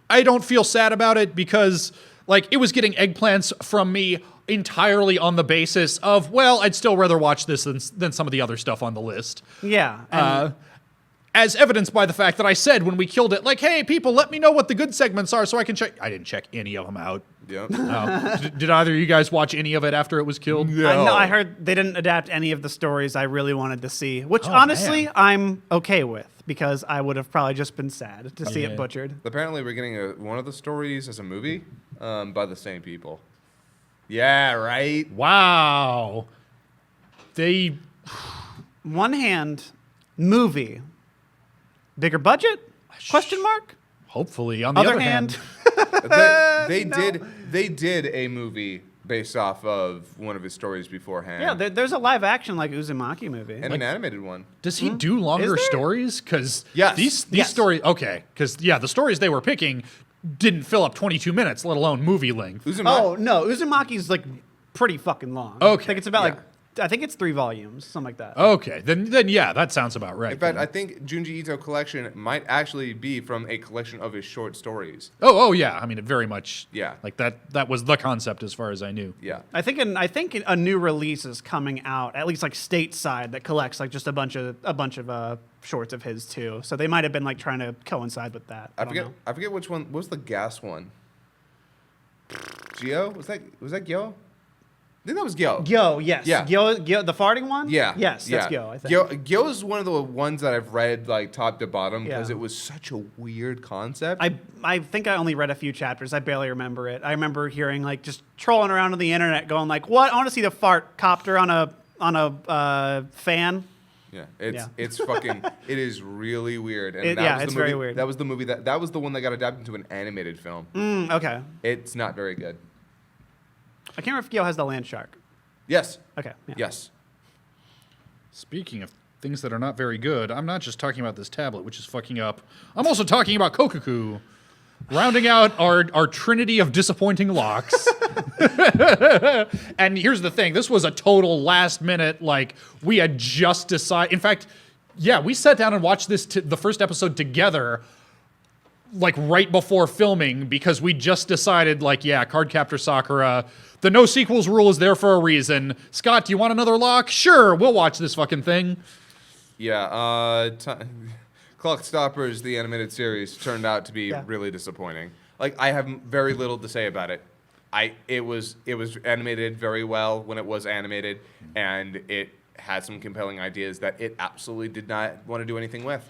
A: I don't feel sad about it because, like, it was getting eggplants from me entirely on the basis of, well, I'd still rather watch this than some of the other stuff on the list.
C: Yeah. And
A: As evidenced by the fact that I said when we killed it, like, hey, people, let me know what the good segments are so I can check. I didn't check any of them out.
B: Yep.
A: Did either of you guys watch any of it after it was killed?
C: I heard they didn't adapt any of the stories I really wanted to see, which
A: Oh,
C: honestly
A: man.
C: I'm okay with, because I would have probably just been sad to see
A: Yeah.
C: it butchered.
B: Apparently, we're getting one of the stories as a movie by the same people. Yeah, right?
A: Wow. They.
C: One hand, movie, bigger budget? Question mark.
A: Hopefully, on the
C: Other
A: other
C: hand,
B: They did a movie based off of one of his stories beforehand.
C: yeah, there's a live action like Uzumaki movie.
B: and an animated one.
A: does he do longer
C: there?
A: stories? Because
B: Yes.
A: these
C: Yes.
A: stories. Okay. Because, yeah, the stories they were picking didn't fill up 22 minutes, let alone movie length.
C: Oh no, Uzumaki's like pretty fucking long.
A: Okay,
C: I think it's about
B: yeah.
C: I think it's 3 volumes, something like that.
A: Okay. Then yeah, that sounds about right.
B: In fact,
A: then.
B: I think Junji Ito Collection might actually be from a collection of his short stories.
A: Oh yeah. I mean, it very much.
B: Yeah.
A: Like that was the concept as far as I knew.
B: Yeah.
C: I think a new release is coming out, at least like stateside, that collects like just a bunch of shorts of his too. So they might have been like trying to coincide with that.
B: I
C: don't
B: forget.
C: know.
B: I forget which one. What was the gas one? Geo? Was that Gyo? I think that was Gyo.
C: Gyo, yes.
B: Yeah.
C: Gyo, the farting one?
B: Yeah.
C: Yes,
B: yeah.
C: that's Gyo, I think.
B: Gyo is one of the ones that I've read like top to bottom because
C: Yeah.
B: it was such a weird concept.
C: I think I only read a few chapters. I barely remember it. I remember hearing like just trolling around on the internet going like, what? I want to see the fart copter on a fan.
B: Yeah,
C: Yeah.
B: it's fucking. It is really weird. And
C: It's very weird.
B: That was the movie that was the one that got adapted into an animated film.
C: Okay.
B: It's not very good.
C: I can't remember if Gyo has the land shark.
B: Yes.
C: Okay. Yeah.
B: Yes.
A: Speaking of things that are not very good, I'm not just talking about this tablet, which is fucking up. I'm also talking about Kokkoku, rounding out our trinity of disappointing locks. And here's the thing. This was a total last minute, like, we had just decided. In fact, yeah, we sat down and watched the first episode together, like, right before filming, because we just decided, like, yeah, Cardcaptor Sakura, the no sequels rule is there for a reason. Scott, do you want another lock? Sure, we'll watch this fucking thing.
B: Yeah. Clock Stoppers, the animated series, turned out to be
C: Yeah.
B: really disappointing. Like, I have very little to say about it. It was animated very well when it was animated, and it had some compelling ideas that it absolutely did not want to do anything with.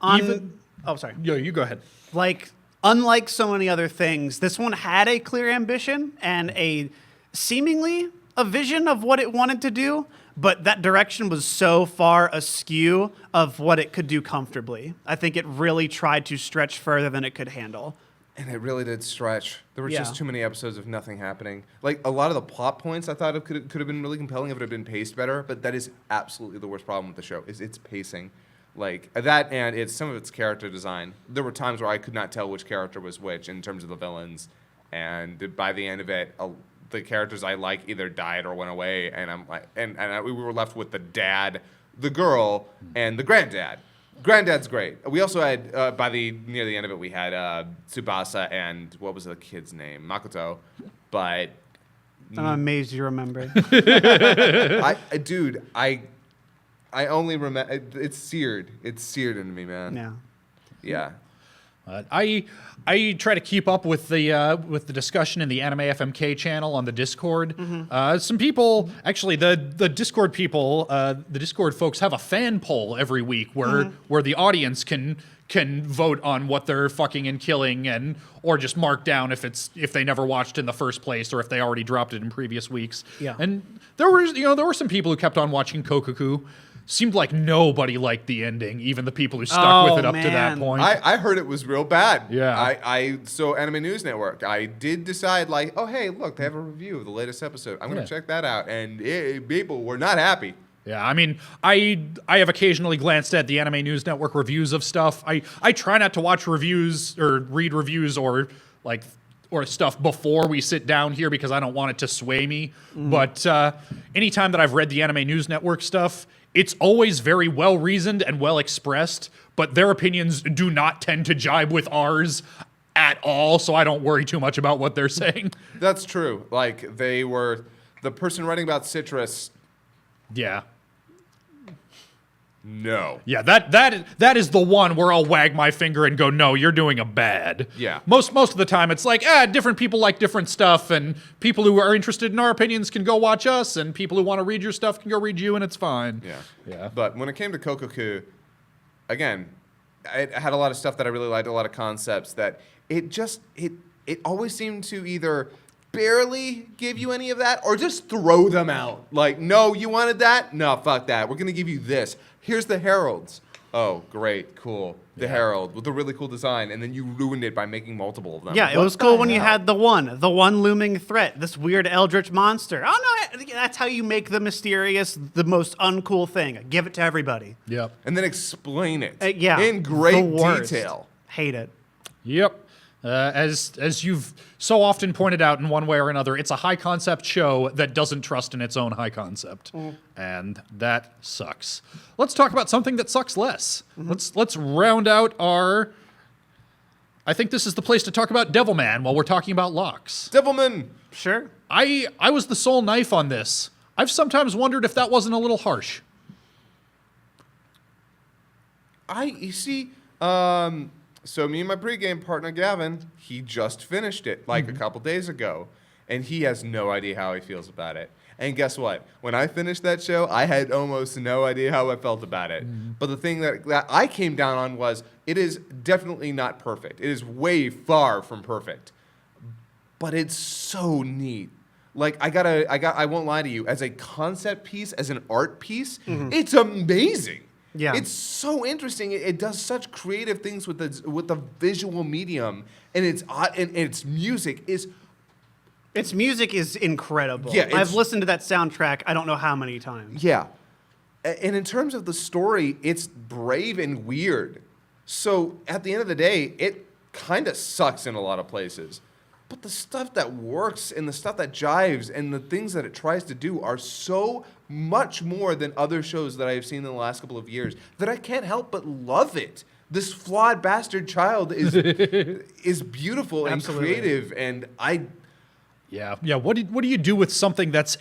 C: Oh, sorry.
A: Yo, you go ahead.
C: Like, unlike so many other things, this one had a clear ambition and seemingly a vision of what it wanted to do, but that direction was so far askew of what it could do comfortably. I think it really tried to stretch further than it could handle.
B: And it really did stretch. There were
C: Yeah.
B: just too many episodes of nothing happening. Like, a lot of the plot points I thought it could have been really compelling if it had been paced better, but that is absolutely the worst problem with the show, is its pacing. Like, that and it's some of its character design. There were times where I could not tell which character was which in terms of the villains, and by the end of it, the characters I like either died or went away, and I'm like, we were left with the dad, the girl, and the granddad. Granddad's great. We also had near the end of it, we had Tsubasa and what was the kid's name, Makoto, but
C: I'm amazed you remembered.
B: I only remember. It's seared. It's seared into me, man.
C: Yeah.
B: Yeah.
A: I try to keep up with the discussion in the Anime FMK channel on the Discord. Some people, actually, the Discord people, the Discord folks have a fan poll every week where the audience can vote on what they're fucking and killing, and or just mark down if they never watched in the first place or if they already dropped it in previous weeks.
C: Yeah.
A: And there were some people who kept on watching Kokkoku. Seemed like nobody liked the ending, even the people who stuck with it up to that
C: man.
A: point.
B: I heard it was real bad.
A: Yeah.
B: So Anime News Network, I did decide, like, oh, hey, look, they have a review of the latest episode. I'm going to check that out. And people were not happy.
A: Yeah, I mean, I have occasionally glanced at the Anime News Network reviews of stuff. I try not to watch reviews or read reviews or stuff before we sit down here because I don't want it to sway me. But anytime that I've read the Anime News Network stuff, it's always very well reasoned and well expressed, but their opinions do not tend to jibe with ours at all, so I don't worry too much about what they're saying.
B: That's true. Like, the person writing about Citrus.
A: Yeah.
B: No.
A: Yeah, that is the one where I'll wag my finger and go, no, you're doing a bad.
B: Yeah.
A: Most of the time it's like, different people like different stuff, and people who are interested in our opinions can go watch us, and people who want to read your stuff can go read you, and it's fine.
B: Yeah.
A: Yeah.
B: But when it came to Kokkoku, again, it had a lot of stuff that I really liked, a lot of concepts that it always seemed to either barely give you any of that or just throw them out. Like, no, you wanted that? No, fuck that. We're going to give you this. Here's the heralds. Oh, great, cool. The herald with a really cool design, and then you ruined it by making multiple of them.
C: Yeah, it was cool when you had the one looming threat, this weird eldritch monster. Oh no, that's how you make the mysterious, the most uncool thing. Give it to everybody.
A: Yep.
B: And then explain it
C: Yeah,
B: in great
C: the worst.
B: detail.
C: Hate it.
A: Yep. As you've so often pointed out in one way or another, it's a high concept show that doesn't trust in its own high concept. And that sucks. Let's talk about something that sucks less. Let's round out our... I think this is the place to talk about Devilman while we're talking about locks.
B: Devilman!
C: Sure.
A: I was the sole knife on this. I've sometimes wondered if that wasn't a little harsh.
B: You see, so me and my pregame partner Gavin, he just finished it like a couple days ago, and he has no idea how he feels about it. And guess what? When I finished that show, I had almost no idea how I felt about it. But the thing that I came down on was it is definitely not perfect. It is way far from perfect. But it's so neat. Like I won't lie to you, as a concept piece, as an art piece, it's amazing.
C: Yeah.
B: It's so interesting. It does such creative things with the visual medium, and its music is.
C: Its music is incredible.
B: Yeah,
C: I've listened to that soundtrack I don't know how many times.
B: Yeah. And in terms of the story, it's brave and weird. So at the end of the day, it kind of sucks in a lot of places. But the stuff that works and the stuff that jives and the things that it tries to do are so much more than other shows that I have seen in the last couple of years that I can't help but love it. This flawed bastard child is beautiful and
C: Absolutely.
B: creative, and
A: Yeah. What do you do with something that's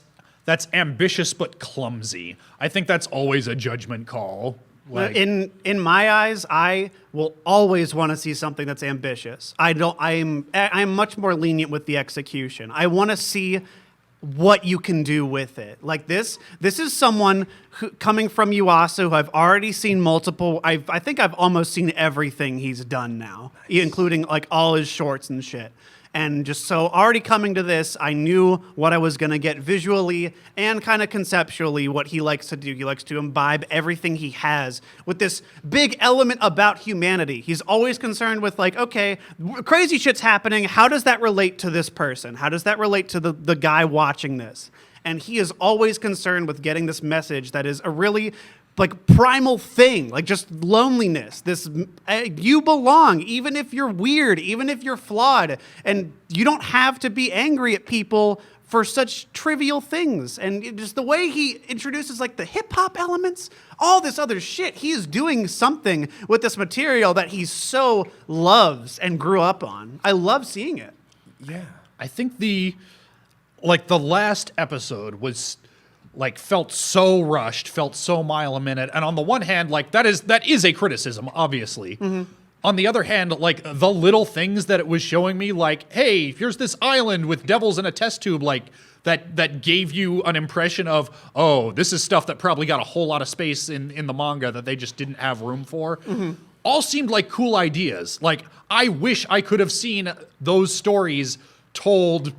A: ambitious but clumsy? I think that's always a judgment call. Like,
C: In my eyes, I will always want to see something that's ambitious. I'm much more lenient with the execution. I want to see what you can do with it. Like this is someone who, coming from Yuasa, who I've already seen multiple. I think I've almost seen everything he's done now, including like all his shorts and shit. And just so already coming to this, I knew what I was going to get visually and kind of conceptually what he likes to do. He likes to imbibe everything he has with this big element about humanity. He's always concerned with like, okay, crazy shit's happening. How does that relate to this person? How does that relate to the guy watching this? And he is always concerned with getting this message that is a really like primal thing, like just loneliness. This you belong, even if you're weird, even if you're flawed, and you don't have to be angry at people for such trivial things. And just the way he introduces like the hip hop elements, all this other shit. He is doing something with this material that he so loves and grew up on. I love seeing it.
B: yeah.
A: I think the last episode was like felt so rushed, felt so mile a minute. And on the one hand, like that is a criticism, obviously. On the other hand, like the little things that it was showing me, like, hey, here's this island with devils in a test tube, like that gave you an impression of, oh, this is stuff that probably got a whole lot of space in the manga that they just didn't have room for. All seemed like cool ideas. Like, I wish I could have seen those stories told,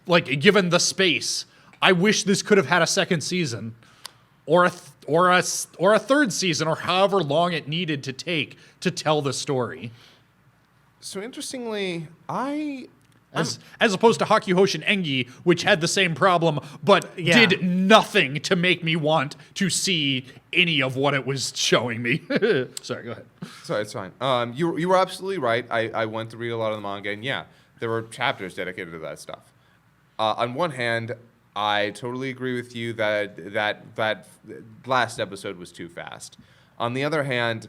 A: like, given the space. I wish this could have had a second season, or a third season, or however long it needed to take to tell the story.
B: So interestingly,
A: As opposed to Hakyu, Hoshin, Engi, which had the same problem, but did nothing to make me want to see any of what it was showing me. Sorry, go ahead.
B: Sorry, it's fine. You were absolutely right. I went to read a lot of the manga, and yeah, there were chapters dedicated to that stuff. On one hand, I totally agree with you that last episode was too fast. On the other hand,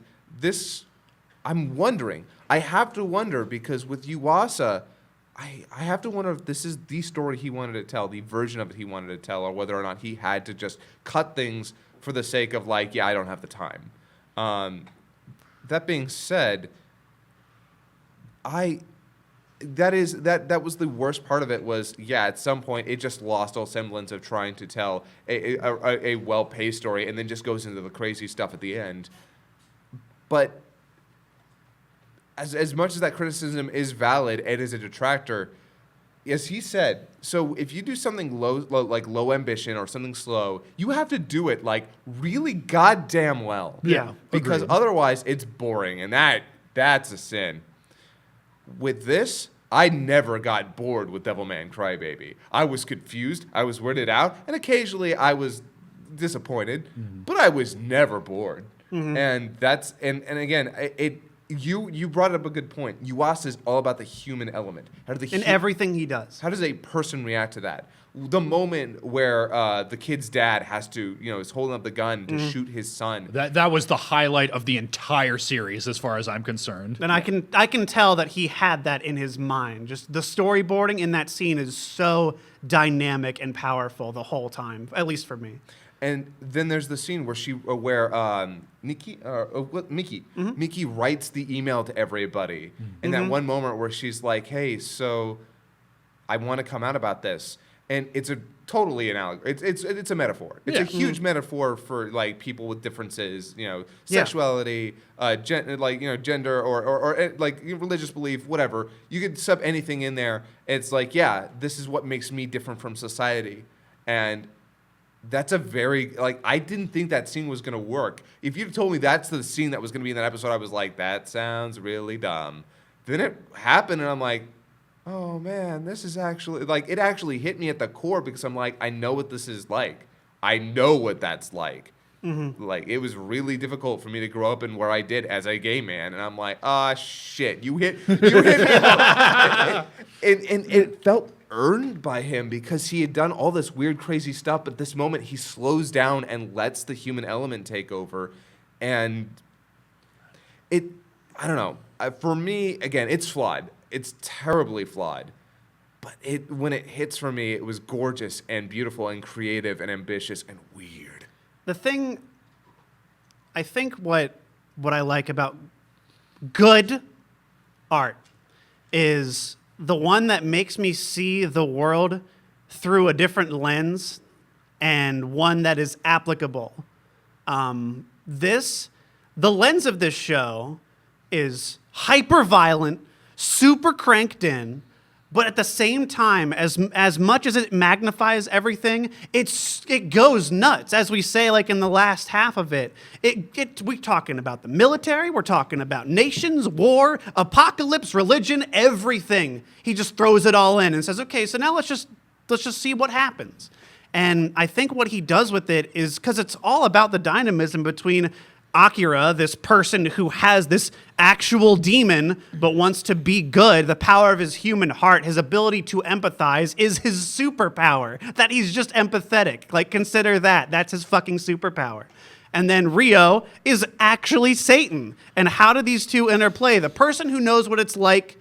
B: I'm wondering. I have to wonder because with Yuasa, I have to wonder if this is the story he wanted to tell, the version of it he wanted to tell, or whether or not he had to just cut things for the sake of like, yeah, I don't have the time. That being said, that was the worst part of it was, yeah, at some point it just lost all semblance of trying to tell a well-paced story and then just goes into the crazy stuff at the end. But as much as that criticism is valid and is a detractor, as he said, so if you do something low ambition or something slow, you have to do it like really goddamn well.
C: Yeah,
B: Because
A: agreed.
B: otherwise it's boring, and that's a sin. With this, I never got bored with Devilman Crybaby. I was confused, I was weirded out, and occasionally I was disappointed, but I was never bored. And that's and again, you brought up a good point. Yuasa is all about the human element.
C: In everything he does.
B: How does a person react to that? The moment where the kid's dad has to, is holding up the gun to shoot his son.
A: That was the highlight of the entire series, as far as I'm concerned.
C: And I can tell that he had that in his mind. Just the storyboarding in that scene is so dynamic and powerful the whole time, at least for me.
B: And then there's the scene where Miki writes the email to everybody. And that one moment where she's like, hey, so I want to come out about this. And it's a totally an allegory. It's a metaphor. It's a huge metaphor for like people with differences, sexuality, gender or like religious belief, whatever. You could sub anything in there. It's like, this is what makes me different from society. And that's a very, like, I didn't think that scene was going to work. If you'd told me that's the scene that was going to be in that episode, I was like, that sounds really dumb. Then it happened, and I'm like, oh, man, this is actually, like, it actually hit me at the core because I'm like, I know what this is like. I know what that's like. Mm-hmm. Like, it was really difficult for me to grow up in where I did as a gay man, and I'm like, shit, you hit me. and it felt earned by him because he had done all this weird, crazy stuff, but this moment he slows down and lets the human element take over, and I don't know. For me, again, it's flawed. It's terribly flawed. But when it hits for me, it was gorgeous and beautiful and creative and ambitious and weird.
C: The thing, I think what I like about good art is the one that makes me see the world through a different lens and one that is applicable. The lens of this show is hyper violent, super cranked in, but at the same time, as much as it magnifies everything, it goes nuts. As we say, like in the last half of it, we're talking about the military, we're talking about nations, war, apocalypse, religion, everything. He just throws it all in and says, okay, so now let's just see what happens. And I think what he does with it is, because it's all about the dynamism between Akira, this person who has this actual demon but wants to be good, the power of his human heart, his ability to empathize is his superpower, that he's just empathetic. Like, consider that. That's his fucking superpower. And then Ryo is actually Satan. And how do these two interplay? The person who knows what it's like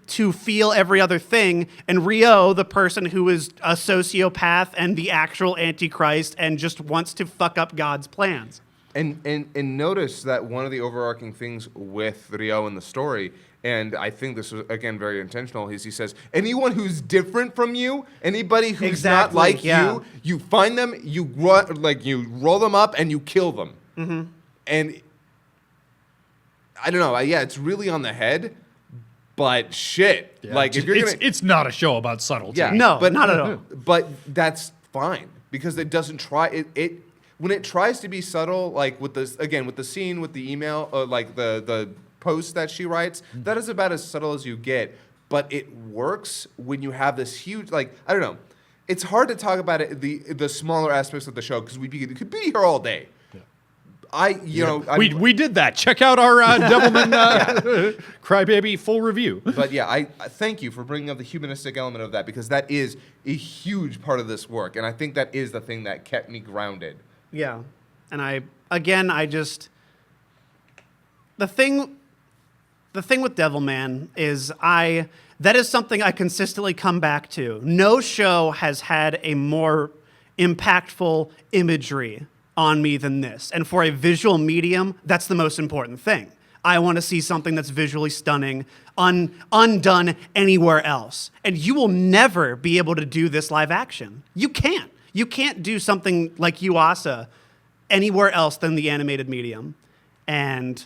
C: to feel every other thing, and Ryo, the person who is a sociopath and the actual Antichrist and just wants to fuck up God's plans.
B: And notice that one of the overarching things with Ryo in the story, and I think this was, again, very intentional, is he says, anyone who's different from you, anybody who's not like you, you find them, you roll them up, and you kill them. Mm-hmm. And I don't know, it's really on the head, but shit.
A: Yeah,
B: like, if you're
A: it's not a show about subtlety.
B: Yeah,
C: no, but not at all.
B: But that's fine, because it doesn't try, when it tries to be subtle, like with the scene with the email, like the post that she writes, that is about as subtle as you get. But it works when you have this huge, like, I don't know. It's hard to talk about it, the smaller aspects of the show, because we could be here all day. Yeah.
A: We did that. Check out our Devilman Crybaby full review.
B: But yeah, I thank you for bringing up the humanistic element of that, because that is a huge part of this work, and I think that is the thing that kept me grounded.
C: Yeah. And the thing with Devilman is that is something I consistently come back to. No show has had a more impactful imagery on me than this. And for a visual medium, that's the most important thing. I want to see something that's visually stunning, undone anywhere else. And you will never be able to do this live action. You can't. You can't do something like Yuasa anywhere else than the animated medium. And,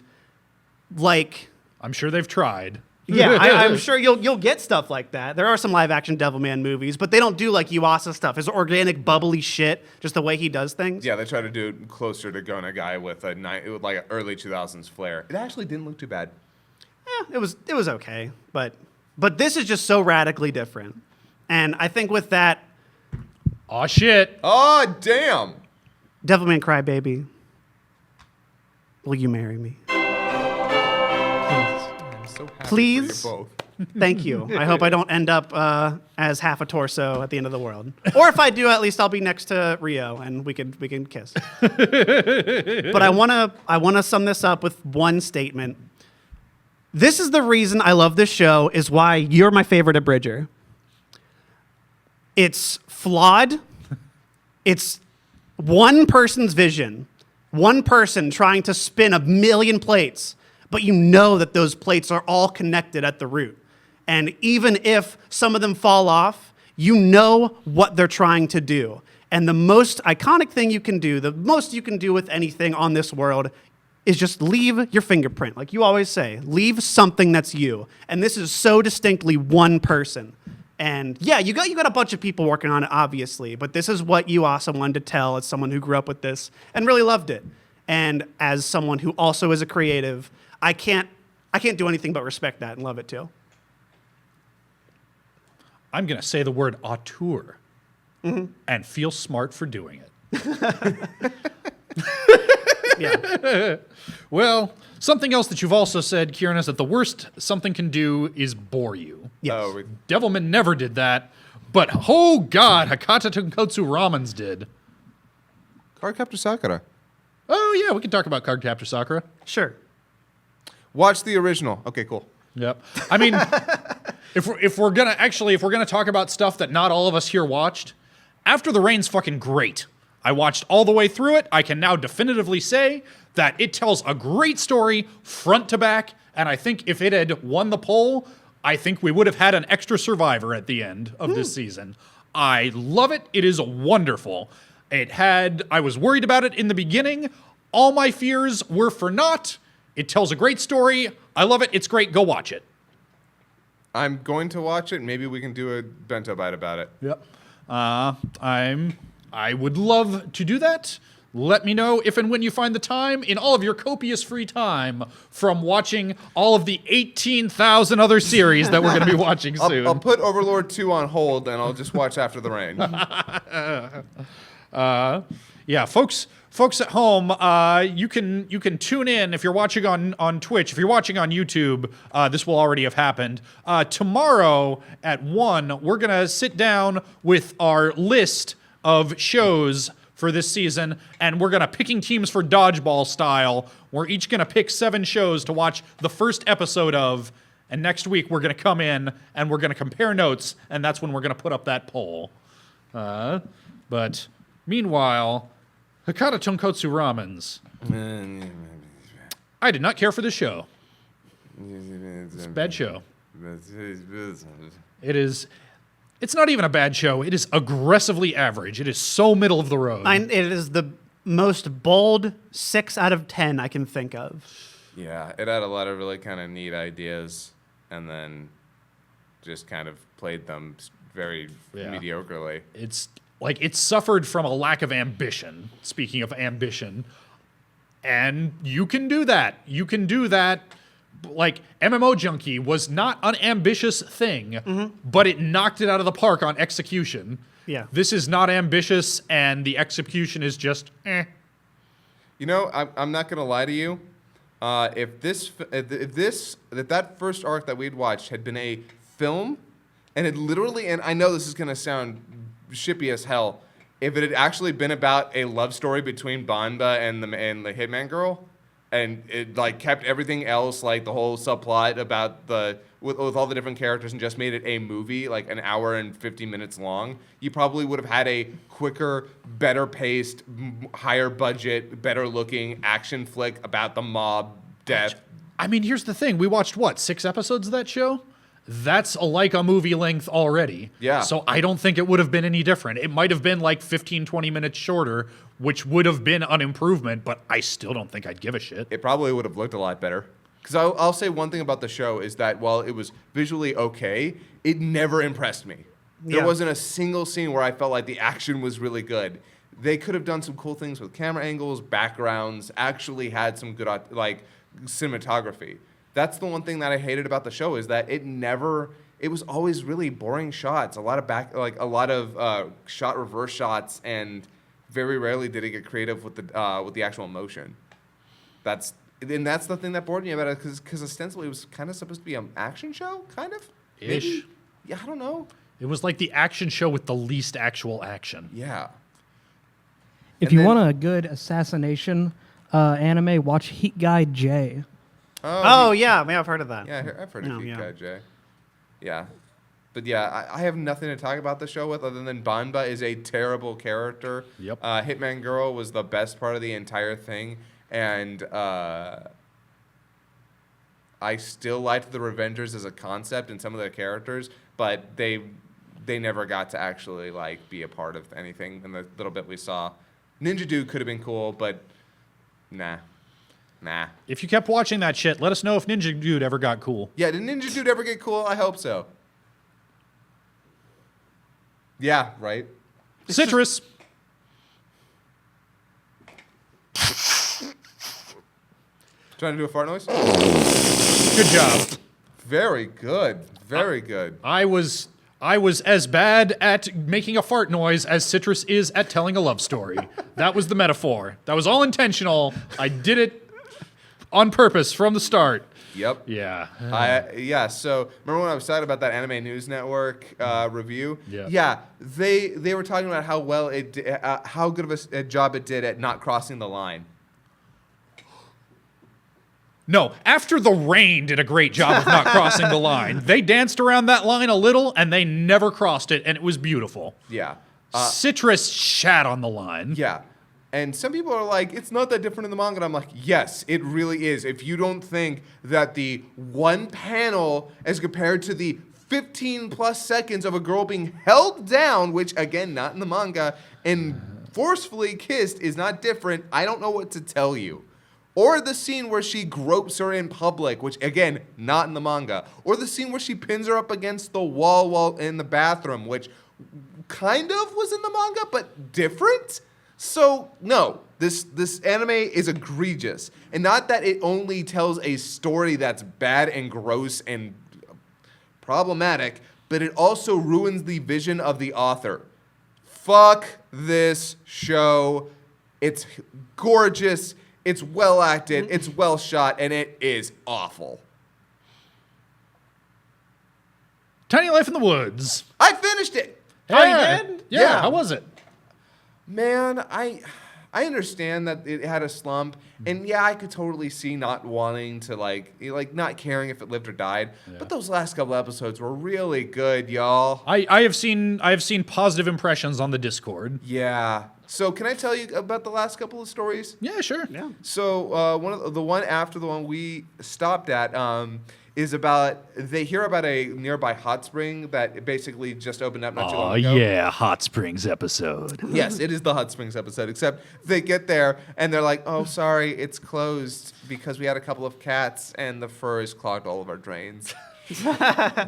C: like...
A: I'm sure they've tried.
C: Yeah, I'm sure you'll get stuff like that. There are some live-action Devilman movies, but they don't do, like, Yuasa stuff. It's organic, bubbly shit, just the way he does things.
B: Yeah, they try to do it closer to Gona Guy with an early 2000s flair. It actually didn't look too bad.
C: Yeah, it was okay. But this is just so radically different. And I think with that...
A: Aw, shit.
B: Oh, damn.
C: Devilman Crybaby, will you marry me?
B: I'm so happy
C: Please.
B: for you both.
C: Thank you. I hope I don't end up as half a torso at the end of the world. Or if I do, at least I'll be next to Ryo and we can kiss. But I wanna sum this up with one statement. This is the reason I love this show, is why you're my favorite abridger. It's flawed. It's one person's vision, one person trying to spin a million plates, but you know that those plates are all connected at the root. And even if some of them fall off, you know what they're trying to do. And the most iconic thing you can do, the most you can do with anything on this world, is just leave your fingerprint. Like you always say, leave something that's you. And this is so distinctly one person. And yeah, you got a bunch of people working on it, obviously, but this is what you also wanted to tell as someone who grew up with this and really loved it. And as someone who also is a creative, I can't do anything but respect that and love it too.
A: I'm going to say the word auteur and feel smart for doing it.
C: Yeah.
A: Well, something else that you've also said, Kieran, is that the worst something can do is bore you.
C: Yes.
B: Oh,
A: Devilman never did that, but oh god, Hakata Tonkotsu Ramens did.
B: Cardcaptor Sakura.
A: Oh yeah, we can talk about Cardcaptor Sakura.
C: Sure.
B: Watch the original. Okay, cool.
A: Yep. I mean, if we're gonna talk about stuff that not all of us here watched, After the Rain's fucking great. I watched all the way through it. I can now definitively say that it tells a great story front to back, and I think if it had won the poll, I think we would have had an extra survivor at the end of this season. I love it. It is wonderful. I was worried about it in the beginning. All my fears were for naught. It tells a great story. I love it. It's great. Go watch it.
B: I'm going to watch it. Maybe we can do a bento bite about it.
A: Yep. I would love to do that. Let me know if and when you find the time in all of your copious free time from watching all of the 18,000 other series that we're going to be watching soon.
B: I'll put Overlord 2 on hold and I'll just watch After the Rain.
A: Yeah, folks at home, you can tune in if you're watching on Twitch. If you're watching on YouTube, this will already have happened. Tomorrow at 1, we're going to sit down with our list of shows for this season, and we're going to picking teams for dodgeball style. We're each going to pick 7 shows to watch the first episode of, and next week we're going to come in and we're going to compare notes, and that's when we're going to put up that poll. But meanwhile, Hakata Tonkotsu Ramens. I did not care for the show. It's a bad show. It's not even a bad show. It is aggressively average. It is so middle of the road.
C: It is the most bold 6 out of 10 I can think of.
B: Yeah, it had a lot of really kind of neat ideas and then just kind of played them very mediocrely.
A: It's like it suffered from a lack of ambition, speaking of ambition. And you can do that. You can do that. Like, MMO Junkie was not an ambitious thing, but it knocked it out of the park on execution.
C: Yeah.
A: This is not ambitious, and the execution is just eh.
B: You know, I'm not gonna lie to you. If that first arc that we'd watched had been a film, and it literally, and I know this is gonna sound shippy as hell, if it had actually been about a love story between Banba and the Hitman girl, and it like kept everything else, like the whole subplot about with all the different characters, and just made it a movie like an hour and 50 minutes long, you probably would have had a quicker, better paced, higher budget, better looking action flick about the mob death.
A: I mean, here's the thing. We watched, 6 episodes of that show? That's like a movie length already.
B: Yeah.
A: So I don't think it would have been any different. It might have been like 15, 20 minutes shorter, which would have been an improvement, but I still don't think I'd give a shit.
B: It probably would have looked a lot better. Because I'll say one thing about the show is that while it was visually okay, it never impressed me. There wasn't a single scene where I felt like the action was really good. They could have done some cool things with camera angles, backgrounds, actually had some good like cinematography. That's the one thing that I hated about the show, is that it was always really boring shots, a lot of shot reverse shots, and very rarely did it get creative with the actual emotion. That's the thing that bored me about it, because ostensibly it was kind of supposed to be an action show, kind of.
A: Ish.
B: Maybe? Yeah, I don't know.
A: It was like the action show with the least actual action.
B: Yeah.
D: If you want a good assassination anime, watch Heat Guy J.
C: Oh, yeah, I've heard of that.
B: Yeah, I've heard of Heat
C: yeah.
B: Guy J. Yeah. But yeah, I have nothing to talk about the show with other than Banba is a terrible character.
A: Yep.
B: Hitman Girl was the best part of the entire thing. And I still liked the Revengers as a concept and some of their characters, but they never got to actually like be a part of anything in the little bit we saw. Ninja Dude could have been cool, but nah.
A: If you kept watching that shit, let us know if Ninja Dude ever got cool.
B: Yeah, did Ninja Dude ever get cool? I hope so. Yeah, right.
A: Citrus.
B: Trying to do a fart noise?
A: Good job.
B: Very good. Very good.
A: I was as bad at making a fart noise as Citrus is at telling a love story. That was the metaphor. That was all intentional. I did it on purpose from the start.
B: Yep.
A: Yeah.
B: So remember when I was talking about that Anime News Network review?
A: Yeah.
B: Yeah. They were talking about how well how good of a job it did at not crossing the line.
A: No, After the Rain did a great job of not crossing the line. They danced around that line a little, and they never crossed it, and it was beautiful.
B: Yeah.
A: Citrus shat on the line.
B: Yeah. And some people are like, it's not that different in the manga. And I'm like, yes, it really is. If you don't think that the one panel as compared to the 15 plus seconds of a girl being held down, which again, not in the manga, and forcefully kissed is not different, I don't know what to tell you. Or the scene where she gropes her in public, which again, not in the manga. Or the scene where she pins her up against the wall in the bathroom, which kind of was in the manga, but different. So no, this anime is egregious. And not that it only tells a story that's bad and gross and problematic, but it also ruins the vision of the author. Fuck this show. It's gorgeous. It's well acted, it's well shot, and it is awful.
A: Tiny Life in the Woods.
B: I finished it.
C: Oh, you did?
A: Yeah, how was it?
B: Man, I understand that it had a slump, and yeah, I could totally see not wanting to like not caring if it lived or died.
A: Yeah.
B: But those last couple episodes were really good, y'all.
A: I have seen positive impressions on the Discord.
B: Yeah. So can I tell you about the last couple of stories?
A: Yeah, sure.
C: Yeah.
B: So one after the one we stopped at is about they hear about a nearby hot spring that basically just opened up not too long ago.
A: Yeah, Hot Springs episode.
B: Yes, it is the Hot Springs episode, except they get there and they're like, oh, sorry, it's closed because we had a couple of cats and the fur has clogged all of our drains.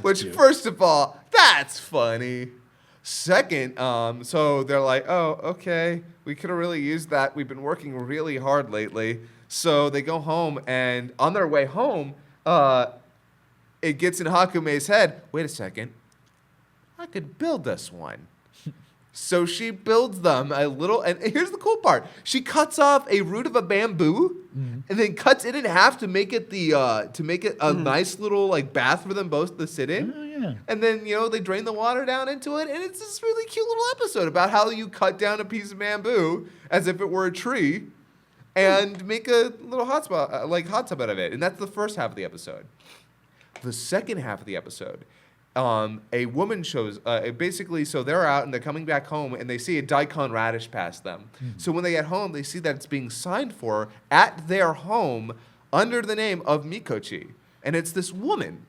B: Which, first of all, that's funny. Second, so they're like, oh, okay, we could have really used that. We've been working really hard lately. So they go home, and on their way home, it gets in Hakumei's head, wait a second, I could build us one. So she builds them a little, and here's the cool part. She cuts off a root of a bamboo and then cuts it in half to make it a nice little like bath for them both to sit in.
A: Oh, yeah.
B: And then, they drain the water down into it, and it's this really cute little episode about how you cut down a piece of bamboo as if it were a tree and make a little hot tub out of it. And that's the first half of the episode. The second half of the episode, a woman shows, basically, so they're out and they're coming back home and they see a daikon radish pass them. So when they get home, they see that it's being signed for at their home under the name of Mikochi. And it's this woman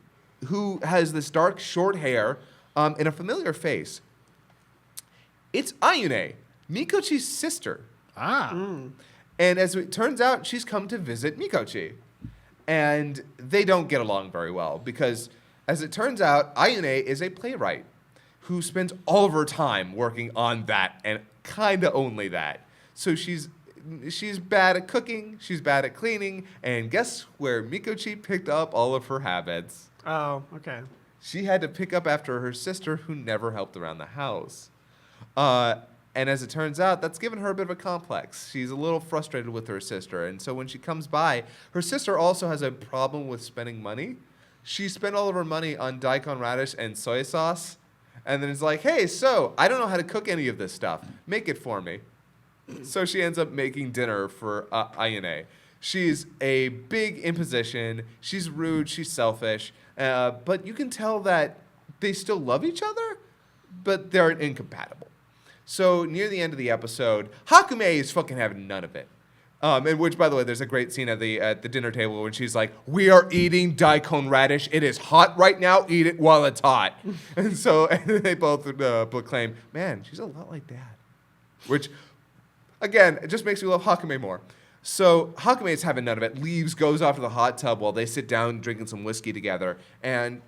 B: who has this dark, short hair and a familiar face. It's Ayune, Mikochi's sister. And as it turns out, she's come to visit Mikochi. And they don't get along very well because, as it turns out, Ayune is a playwright who spends all of her time working on that and kind of only that. So she's bad at cooking, she's bad at cleaning, and guess where Mikochi picked up all of her habits?
C: Oh, okay.
B: She had to pick up after her sister who never helped around the house. And as it turns out, that's given her a bit of a complex. She's a little frustrated with her sister. And so when she comes by, her sister also has a problem with spending money. She spent all of her money on daikon radish and soy sauce. And then it's like, hey, so I don't know how to cook any of this stuff. Make it for me. So she ends up making dinner for Ayune. She's a big imposition. She's rude. She's selfish. But you can tell that they still love each other, but they're incompatible. So near the end of the episode, Hakumei is fucking having none of it. In which, by the way, there's a great scene at the dinner table when she's like, "We are eating daikon radish. It is hot right now. Eat it while it's hot." And so they both proclaim, "Man, she's a lot like Dad," which, again, it just makes me love Hakumei more. So Hakumei is having none of it. Leaves, goes off to the hot tub while they sit down drinking some whiskey together. And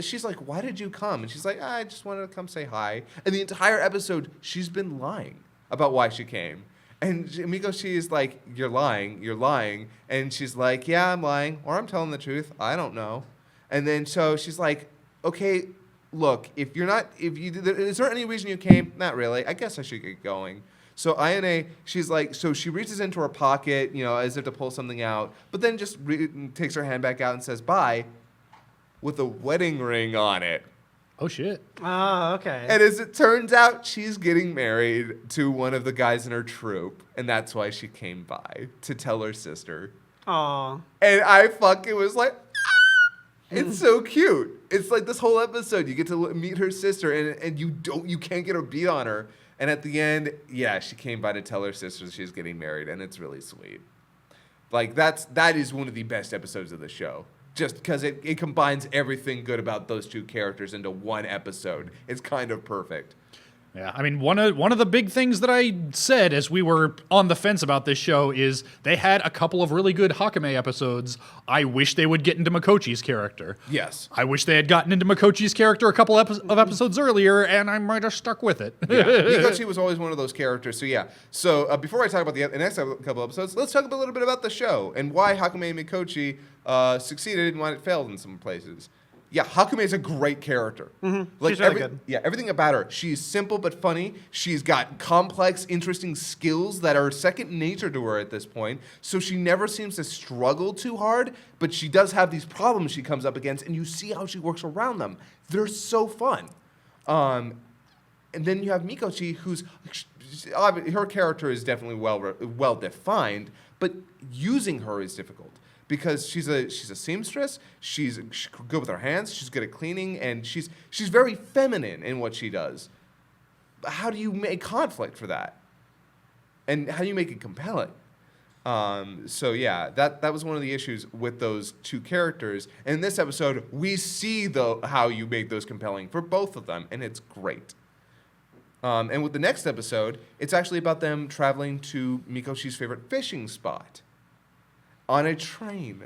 B: she's like, "Why did you come?" And she's like, "I just wanted to come say hi." And the entire episode, she's been lying about why she came. And Mikochi is like, "You're lying, you're lying." And she's like, "Yeah, I'm lying, or I'm telling the truth. I don't know." And then so she's like, "Okay, look, is there any reason you came? Not really. I guess I should get going." So Ayane, she's like, so she reaches into her pocket, as if to pull something out, but then just takes her hand back out and says bye with a wedding ring on it.
A: Oh, shit.
C: Oh, okay.
B: And as it turns out, she's getting married to one of the guys in her troupe, and that's why she came by, to tell her sister.
C: Aw.
B: And I fucking was like, ah! It's so cute. It's like this whole episode, you get to meet her sister, and you can't get her beat on her. And at the end, yeah, she came by to tell her sister she's getting married, and it's really sweet. Like, that is one of the best episodes of the show. Just because it combines everything good about those two characters into one episode. It's kind of perfect.
A: Yeah, I mean, one of the big things that I said as we were on the fence about this show is they had a couple of really good Hakumei episodes. I wish they would get into Mikochi's character.
B: Yes.
A: I wish they had gotten into Mikochi's character a couple of episodes earlier, and I might have stuck with it.
B: Yeah, Mikochi was always one of those characters. So yeah. So before I talk about the next couple episodes, let's talk a little bit about the show and why Hakumei Mikochi succeeded and why it failed in some places. Yeah, Hakumei is a great character.
C: Mm-hmm. She's really good.
B: Yeah, everything about her. She's simple but funny. She's got complex, interesting skills that are second nature to her at this point. So she never seems to struggle too hard, but she does have these problems she comes up against, and you see how she works around them. They're so fun. And then you have Mikochi, her character is definitely well defined, but using her is difficult. Because she's a seamstress, she's good with her hands, she's good at cleaning, and she's very feminine in what she does. But how do you make conflict for that? And how do you make it compelling? So yeah, that was one of the issues with those two characters. And in this episode, we see how you make those compelling for both of them, and it's great. And with the next episode, it's actually about them traveling to Mikochi's favorite fishing spot. On a train.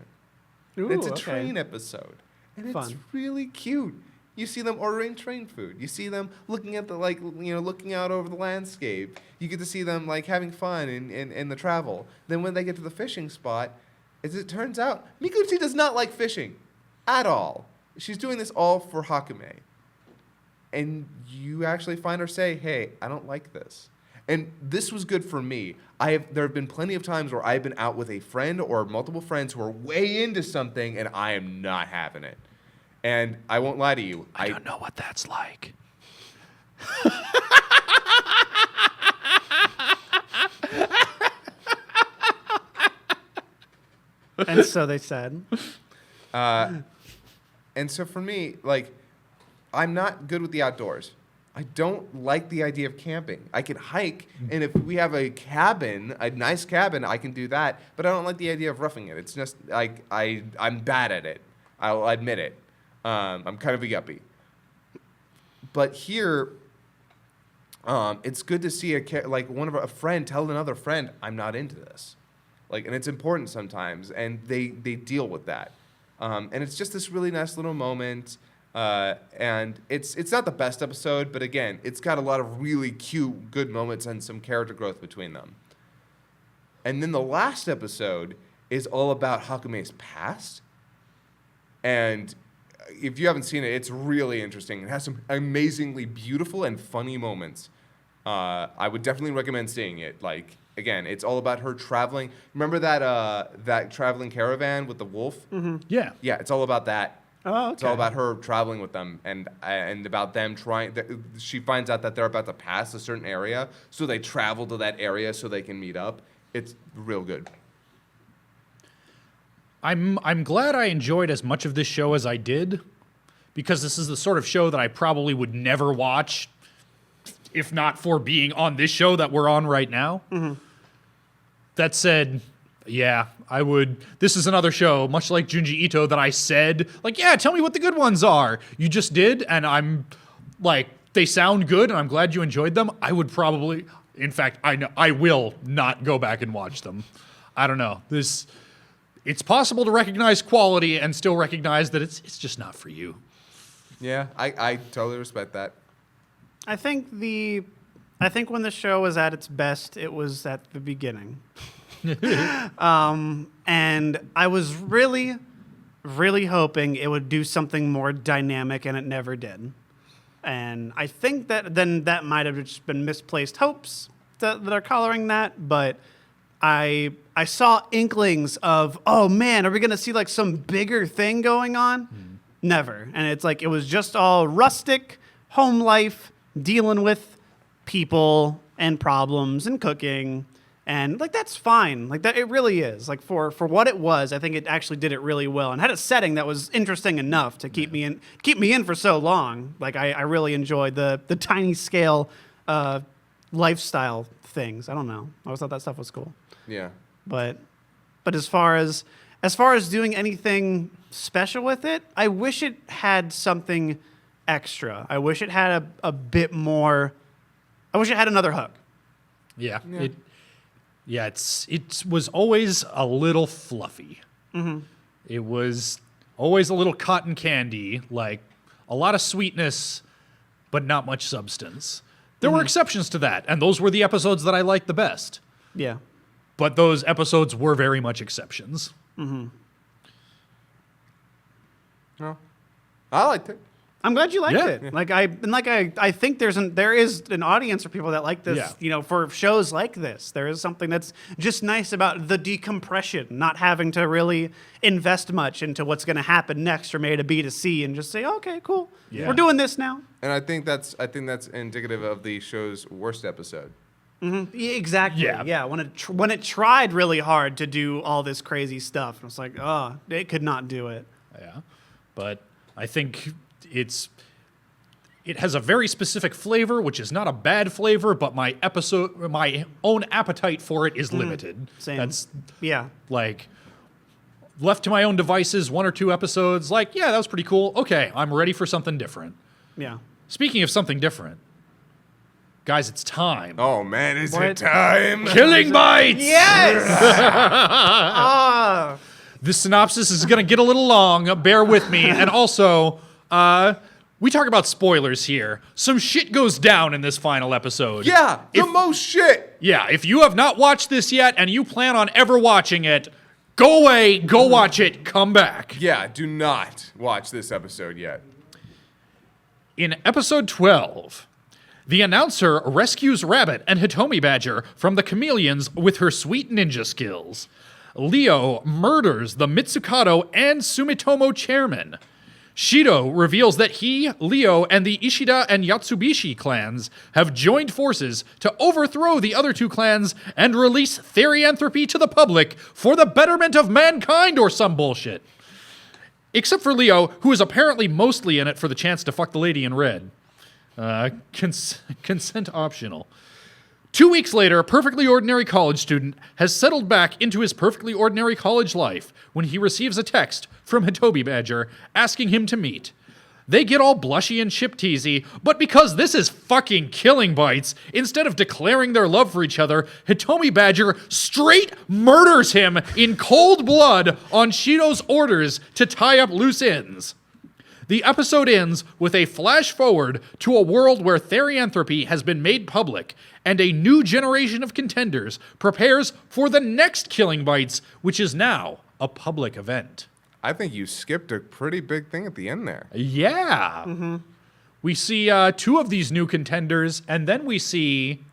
C: Ooh,
B: it's a
C: okay.
B: train episode. And it's
C: Fun.
B: really cute. You see them ordering train food. You see them looking at looking out over the landscape. You get to see them having fun in the travel. Then when they get to the fishing spot, as it turns out, Mikochi does not like fishing at all. She's doing this all for Hakumei. And you actually find her say, "Hey, I don't like this." And this was good for me. There have been plenty of times where I've been out with a friend or multiple friends who are way into something, and I am not having it. And I won't lie to you.
A: I don't know what that's like.
C: And so they said.
B: And so for me, I'm not good with the outdoors. I don't like the idea of camping. I can hike, and if we have a nice cabin, I can do that. But I don't like the idea of roughing it. It's just I'm bad at it. I'll admit it. I'm kind of a yuppie. But here, it's good to see a friend tell another friend, "I'm not into this," and it's important sometimes, and they deal with that. And it's just this really nice little moment. And it's not the best episode, but again, it's got a lot of really cute, good moments and some character growth between them. And then the last episode is all about Hakumei's past. And if you haven't seen it, it's really interesting. It has some amazingly beautiful and funny moments. I would definitely recommend seeing it. Again, it's all about her traveling. Remember that traveling caravan with the wolf?
C: Mm-hmm.
A: Yeah.
B: Yeah, it's all about that.
C: Oh, okay.
B: It's all about her traveling with them and about them trying. She finds out that they're about to pass a certain area, so they travel to that area so they can meet up. It's real good.
A: I'm glad I enjoyed as much of this show as I did, because this is the sort of show that I probably would never watch if not for being on this show that we're on right now.
C: Mm-hmm.
A: That said, yeah, I would. This is another show, much like Junji Ito, that I said, like, yeah, tell me what the good ones are. You just did, and I'm like, they sound good, and I'm glad you enjoyed them. I would probably, in fact, I will not go back and watch them. I don't know. It's possible to recognize quality and still recognize that it's just not for you.
B: Yeah, I totally respect that.
C: I think when the show was at its best, it was at the beginning. And I was really, really hoping it would do something more dynamic, and it never did. And I think that might have just been misplaced hopes that are coloring that, but I saw inklings of, oh man, are we gonna see like some bigger thing going on? Never. And it's like it was just all rustic home life, dealing with people and problems and cooking. And like that's fine. Like that it really is. Like for what it was, I think it actually did it really well and had a setting that was interesting enough to keep me in for so long. Like I really enjoyed the tiny scale lifestyle things. I don't know. I always thought that stuff was cool.
B: Yeah.
C: But as far as doing anything special with it, I wish it had something extra. I wish it had a bit more. I wish it had another hook.
A: Yeah. It was always a little fluffy.
C: Mm-hmm.
A: It was always a little cotton candy, like a lot of sweetness, but not much substance. There were exceptions to that, and those were the episodes that I liked the best.
C: Yeah.
A: But those episodes were very much exceptions.
C: Mm-hmm.
B: Well, I liked it.
C: I'm glad you liked
A: Yeah.
C: it. I think there is an audience for people that like this.
A: Yeah.
C: You know, for shows like this, there is something that's just nice about the decompression, not having to really invest much into what's going to happen next from A to B to C, and just say, okay, cool,
A: Yeah.
C: we're doing this now.
B: And I think that's indicative of the show's worst episode.
C: Mm-hmm. Yeah, exactly.
A: Yeah.
C: Yeah. When it tried really hard to do all this crazy stuff, it was like, oh, it could not do it.
A: Yeah. But I think it has a very specific flavor, which is not a bad flavor, but my own appetite for it is limited.
C: Same.
A: That's
C: Yeah.
A: like left to my own devices, 1 or 2 episodes, like, yeah, that was pretty cool. Okay, I'm ready for something different.
C: Yeah.
A: Speaking of something different, guys, it's time.
B: Oh man, is
C: What?
B: it time?
A: Killing Bites!
C: Yes. Ah.
A: This synopsis is going to get a little long. Bear with me. And also, we talk about spoilers here. Some shit goes down in this final episode.
B: Yeah, the most shit.
A: Yeah, if you have not watched this yet and you plan on ever watching it, go away, go watch it, come back.
B: Yeah, do not watch this episode yet.
A: In episode 12, the announcer rescues Rabbit and Hitomi Badger from the chameleons with her sweet ninja skills. Leo murders the Mitsukato and Sumitomo chairman. Shido reveals that he, Leo, and the Ishida and Yatsubishi clans have joined forces to overthrow the other 2 clans and release therianthropy to the public for the betterment of mankind or some bullshit. Except for Leo, who is apparently mostly in it for the chance to fuck the lady in red. Consent optional. 2 weeks later, a perfectly ordinary college student has settled back into his perfectly ordinary college life when he receives a text from Hitomi Badger asking him to meet. They get all blushy and chip-teasy, but because this is fucking Killing Bites, instead of declaring their love for each other, Hitomi Badger straight murders him in cold blood on Shido's orders to tie up loose ends. The episode ends with a flash forward to a world where therianthropy has been made public and a new generation of contenders prepares for the next Killing Bites, which is now a public event.
B: I think you skipped a pretty big thing at the end there.
A: Yeah. Mm-hmm. We see 2 of these new contenders, and then we see...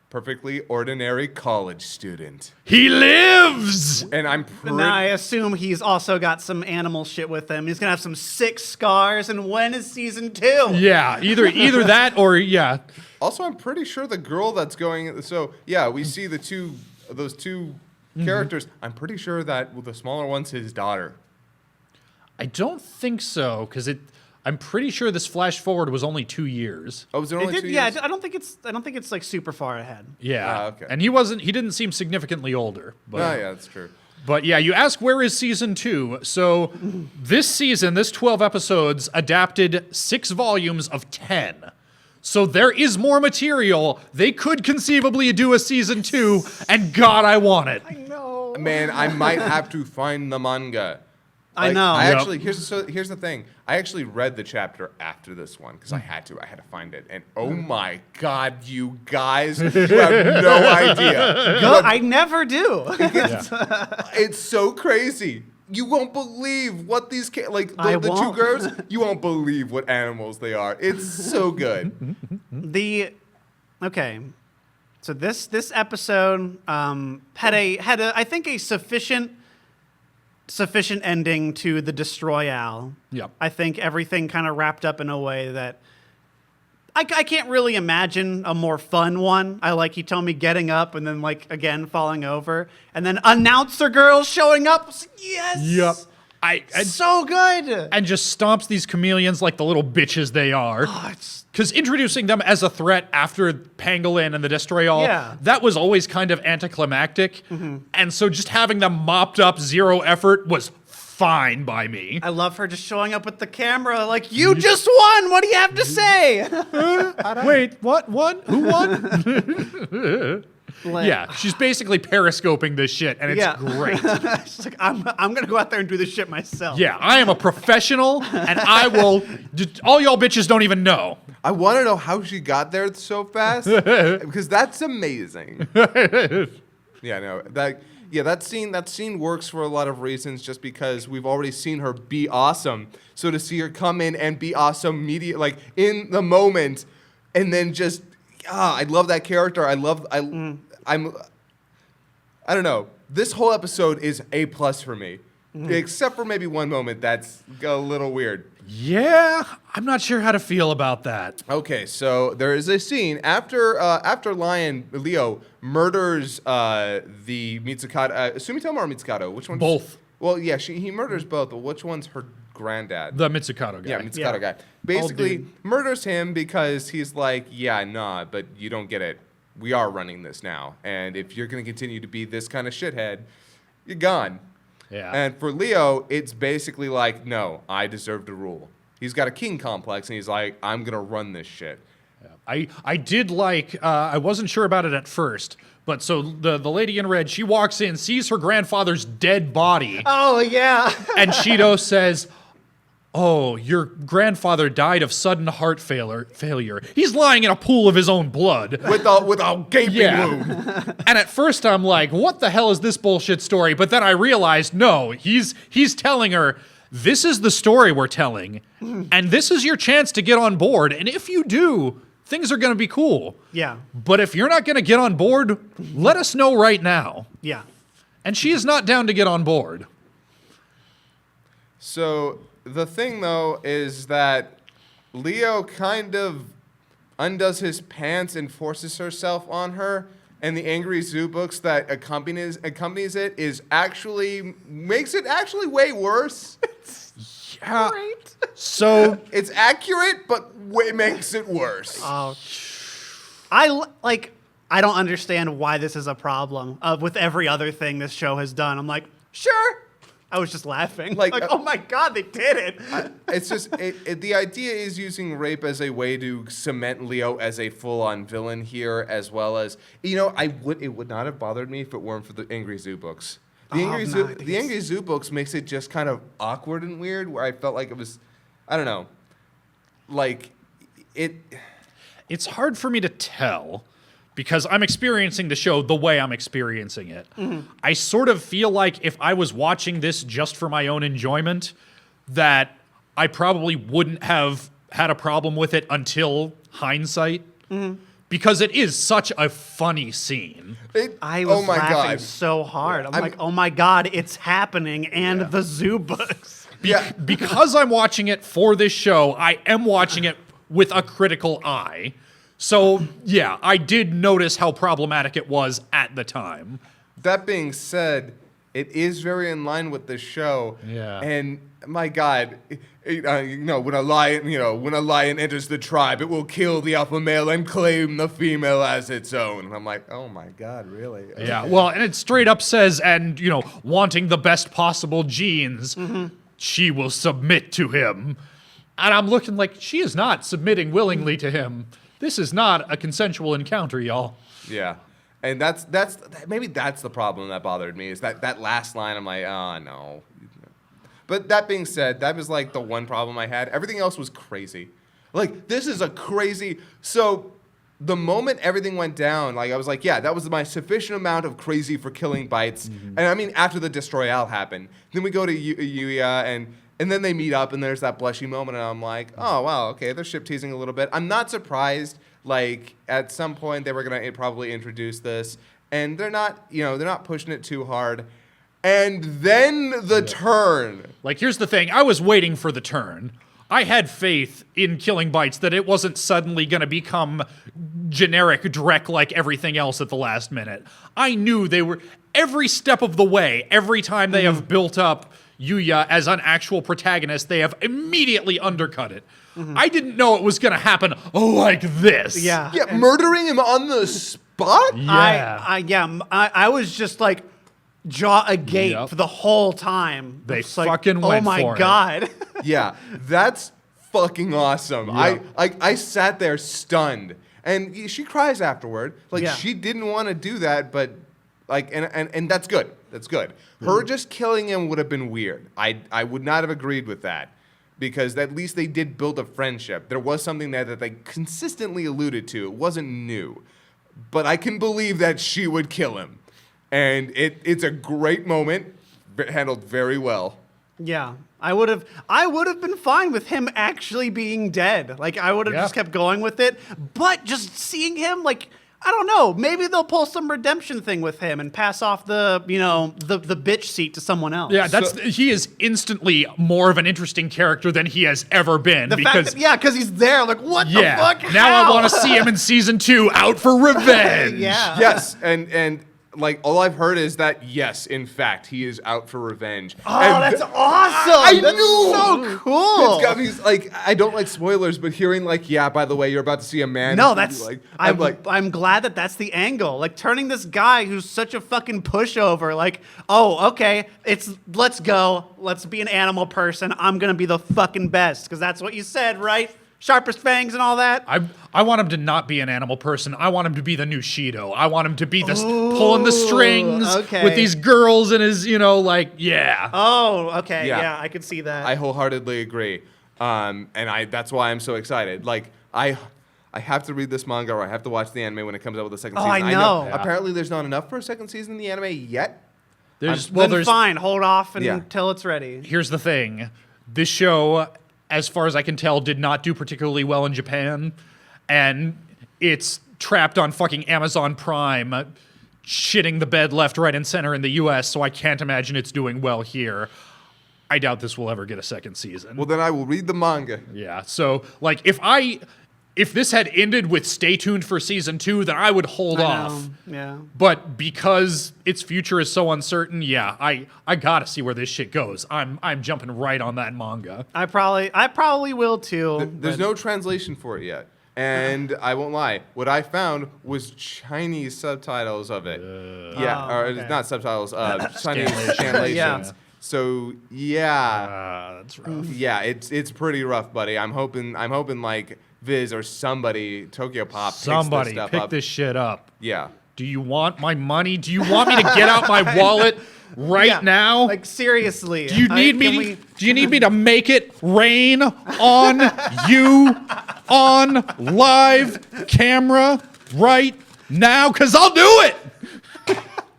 B: Perfectly ordinary college student.
A: He lives!
B: And I'm
C: And I assume he's also got some animal shit with him. He's gonna have some sick scars. And when is season 2?
A: Yeah, either that or, yeah.
B: Also, I'm pretty sure the girl that's going. So yeah, we see those two characters. I'm pretty sure that the smaller one's his daughter.
A: I don't think so, because I'm pretty sure this flash forward was only 2 years.
B: Oh, was it
C: It
B: only
C: did,
B: 2
C: yeah.
B: years?
C: I don't think it's like super far ahead.
A: Yeah.
B: Ah, okay.
A: And he didn't seem significantly older. But,
B: Oh, yeah, that's true.
A: But yeah, you ask where is season 2? So this season, this 12 episodes adapted 6 volumes of 10. So there is more material. They could conceivably do a season 2, and God, I want it.
C: No.
B: Man, I might have to find the manga.
C: I know.
B: I
A: Yep.
B: actually here's the thing. I actually read the chapter after this one because I had to find it. And oh my God, you guys, you have no idea.
C: I never do.
B: It's so crazy. You won't believe what these
C: I
B: the two
C: won't.
B: girls. You won't believe what animals they are. It's so good.
C: Okay, so this episode had a I think a sufficient ending to the Destroyal.
A: Yep.
C: I think everything kind of wrapped up in a way that I can't really imagine a more fun one. I like Hitomi getting up and then like again falling over, and then announcer girls showing up. Yes.
A: Yep.
C: So good.
A: And just stomps these chameleons like the little bitches they are.
C: Oh, it's
A: Because introducing them as a threat after Pangolin and the Destroy-All,
C: Yeah.
A: that was always kind of anticlimactic. And so just having them mopped up, zero effort, was fine by me.
C: I love her just showing up with the camera, like, you just won. What do you have to say?
A: Wait, what? What? Who won?
C: Like,
A: Yeah, she's basically periscoping this shit, and it's
C: Yeah.
A: great.
C: She's like, I'm gonna go out there and do this shit myself.
A: Yeah, I am a professional, and I will. All y'all bitches don't even know.
B: I want to know how she got there so fast because that's amazing. Yeah, no, that scene works for a lot of reasons. Just because we've already seen her be awesome, so to see her come in and be awesome, like in the moment, and then just I love that character. I don't know. This whole episode is A+ for me, except for maybe one moment that's a little weird.
A: Yeah, I'm not sure how to feel about that.
B: Okay, so there is a scene after Leo murders the Mitsukado, Sumitomo or Mitsukato? Which one?
A: Both.
B: Well, yeah, he murders both, but which one's her granddad?
A: The Mitsukato guy.
B: Yeah, Mitsukato
C: Yeah.
B: guy. Basically,
A: dude.
B: murders him because he's like, yeah, nah, but you don't get it. We are running this now, and if you're gonna continue to be this kind of shithead, you're gone.
A: Yeah.
B: And for Leo, it's basically like, no, I deserve to rule. He's got a king complex, and he's like, I'm gonna run this shit.
A: I did like, I wasn't sure about it at first, but so the lady in red, she walks in, sees her grandfather's dead body,
C: Oh yeah.
A: and Shido says, oh, your grandfather died of sudden heart failure. He's lying in a pool of his own blood.
B: With a gaping wound.
A: And at first I'm like, what the hell is this bullshit story? But then I realized, no, he's telling her, this is the story we're telling, and this is your chance to get on board. And if you do, things are going to be cool.
C: Yeah.
A: But if you're not going to get on board, let us know right now.
C: Yeah.
A: And she is not down to get on board.
B: So the thing, though, is that Leo kind of undoes his pants and forces herself on her, and the angry zoo books that accompanies it makes it actually way worse.
A: Yeah.
C: Great.
A: So
B: It's accurate, but way makes it worse.
C: I don't understand why this is a problem with every other thing this show has done. I'm like, sure. I was just laughing.
B: Like,
C: Oh my God, they did it.
B: It's just the idea is using rape as a way to cement Leo as a full-on villain here, as well as it would not have bothered me if it weren't for the Angry Zoo books. The Angry Zoo books makes it just kind of awkward and weird, where I felt like it was, I don't know, like it.
A: it's hard for me to tell because I'm experiencing the show the way I'm experiencing it. I sort of feel like if I was watching this just for my own enjoyment, that I probably wouldn't have had a problem with it until hindsight. Because it is such a funny scene.
C: I was
B: oh my
C: laughing
B: God.
C: so hard. I'm like, oh my God, it's happening. And the zoo books.
A: Because I'm watching it for this show, I am watching it with a critical eye. So, yeah, I did notice how problematic it was at the time.
B: That being said, It is very in line with the show.
A: Yeah.
B: And my God, when a lion enters the tribe, it will kill the alpha male and claim the female as its own. And I'm like, oh my God, really?
A: Yeah, well, and it straight up says, and, wanting the best possible genes, she will submit to him. And I'm looking like, she is not submitting willingly to him. This is not a consensual encounter, y'all.
B: Yeah. And maybe that's the problem that bothered me, is that last line. I'm like, oh, no. But that being said, that was like the one problem I had. Everything else was crazy. Like, this is a crazy... So the moment everything went down, like, I was like, yeah, that was my sufficient amount of crazy for killing bites. And I mean, after the Destroyal happened. Then we go to Yuya, and then they meet up, and there's that blushy moment, and I'm like, oh, wow, okay, they're ship teasing a little bit. I'm not surprised. Like, at some point, they were going to probably introduce this, and they're not pushing it too hard. And then the turn.
A: Like, here's the thing. I was waiting for the turn. I had faith in Killing Bites that it wasn't suddenly going to become generic Drek like everything else at the last minute. I knew they were, every step of the way, every time they have built up Yuya as an actual protagonist, they have immediately undercut it. I didn't know it was going to happen like this.
C: Yeah.
B: Yeah, murdering him on the spot?
A: Yeah.
C: I was just like jaw agape the whole time.
A: They
C: It's like,
A: fucking went
C: oh my
A: for it.
C: God.
B: Yeah, that's fucking awesome.
A: Yeah.
B: I sat there stunned. And she cries afterward. Like,
C: Yeah.
B: she didn't want to do that, but, like, and that's good. That's good. Her just killing him would have been weird. I would not have agreed with that. Because at least they did build a friendship. There was something there that they consistently alluded to. It wasn't new. But I can believe that she would kill him. And it's a great moment, handled very well.
C: Yeah. I would have been fine with him actually being dead. Like, I would have just kept going with it. But just seeing him, like, I don't know. Maybe they'll pull some redemption thing with him and pass off the bitch seat to someone else.
A: Yeah, he is instantly more of an interesting character than he has ever been.
C: Because he's there. Like, what the fuck?
A: Now
C: How?
A: I want to see him in season 2, out for revenge.
C: Yeah.
B: Yes, and like, all I've heard is that, yes, in fact, he is out for revenge.
C: Oh,
B: And
C: that's awesome. That's
B: knew.
C: so cool.
B: It's got me, like, I don't like spoilers, but hearing, like, yeah, by the way, you're about to see a man.
C: No, that's
B: like,
C: I'm glad that that's the angle. Like, turning this guy who's such a fucking pushover, like, oh, okay, let's go. Let's be an animal person. I'm gonna be the fucking best, because that's what you said, right? Sharpest fangs and all that.
A: I want him to not be an animal person. I want him to be the new Shido. I want him to be pulling the strings with these girls and his, yeah.
C: Oh, okay,
B: Yeah.
C: yeah, I could see that.
B: I wholeheartedly agree. And that's why I'm so excited. Like, I have to read this manga, or I have to watch the anime when it comes out with the second season.
C: I know.
A: Yeah.
B: Apparently, there's not enough for a second season in the anime yet.
A: There's
C: fine. Hold off until it's ready.
A: Here's the thing. This show, as far as I can tell, did not do particularly well in Japan. And it's trapped on fucking Amazon Prime, shitting the bed left, right, and center in the US, so I can't imagine it's doing well here. I doubt this will ever get a second season.
B: Well, then I will read the manga.
A: Yeah, so, like, if this had ended with stay tuned for season 2, then I would hold off.
C: Yeah.
A: But because its future is so uncertain, yeah, I gotta see where this shit goes. I'm jumping right on that manga.
C: I probably will too.
B: There's no translation for it yet. And I won't lie, what I found was Chinese subtitles of it.
C: okay.
B: Not subtitles, Chinese translations.
C: Yeah.
B: So yeah,
A: That's rough.
B: yeah, it's pretty rough, buddy. I'm hoping like Viz or somebody, Tokyo Pop,
A: Somebody
B: picks this stuff
A: pick
B: up.
A: this shit up.
B: Yeah.
A: Do you want my money? Do you want me to get out my wallet right now?
C: Like, seriously.
A: Do you need me? Do you need me to make it rain on you on live camera right now? 'Cause I'll do it.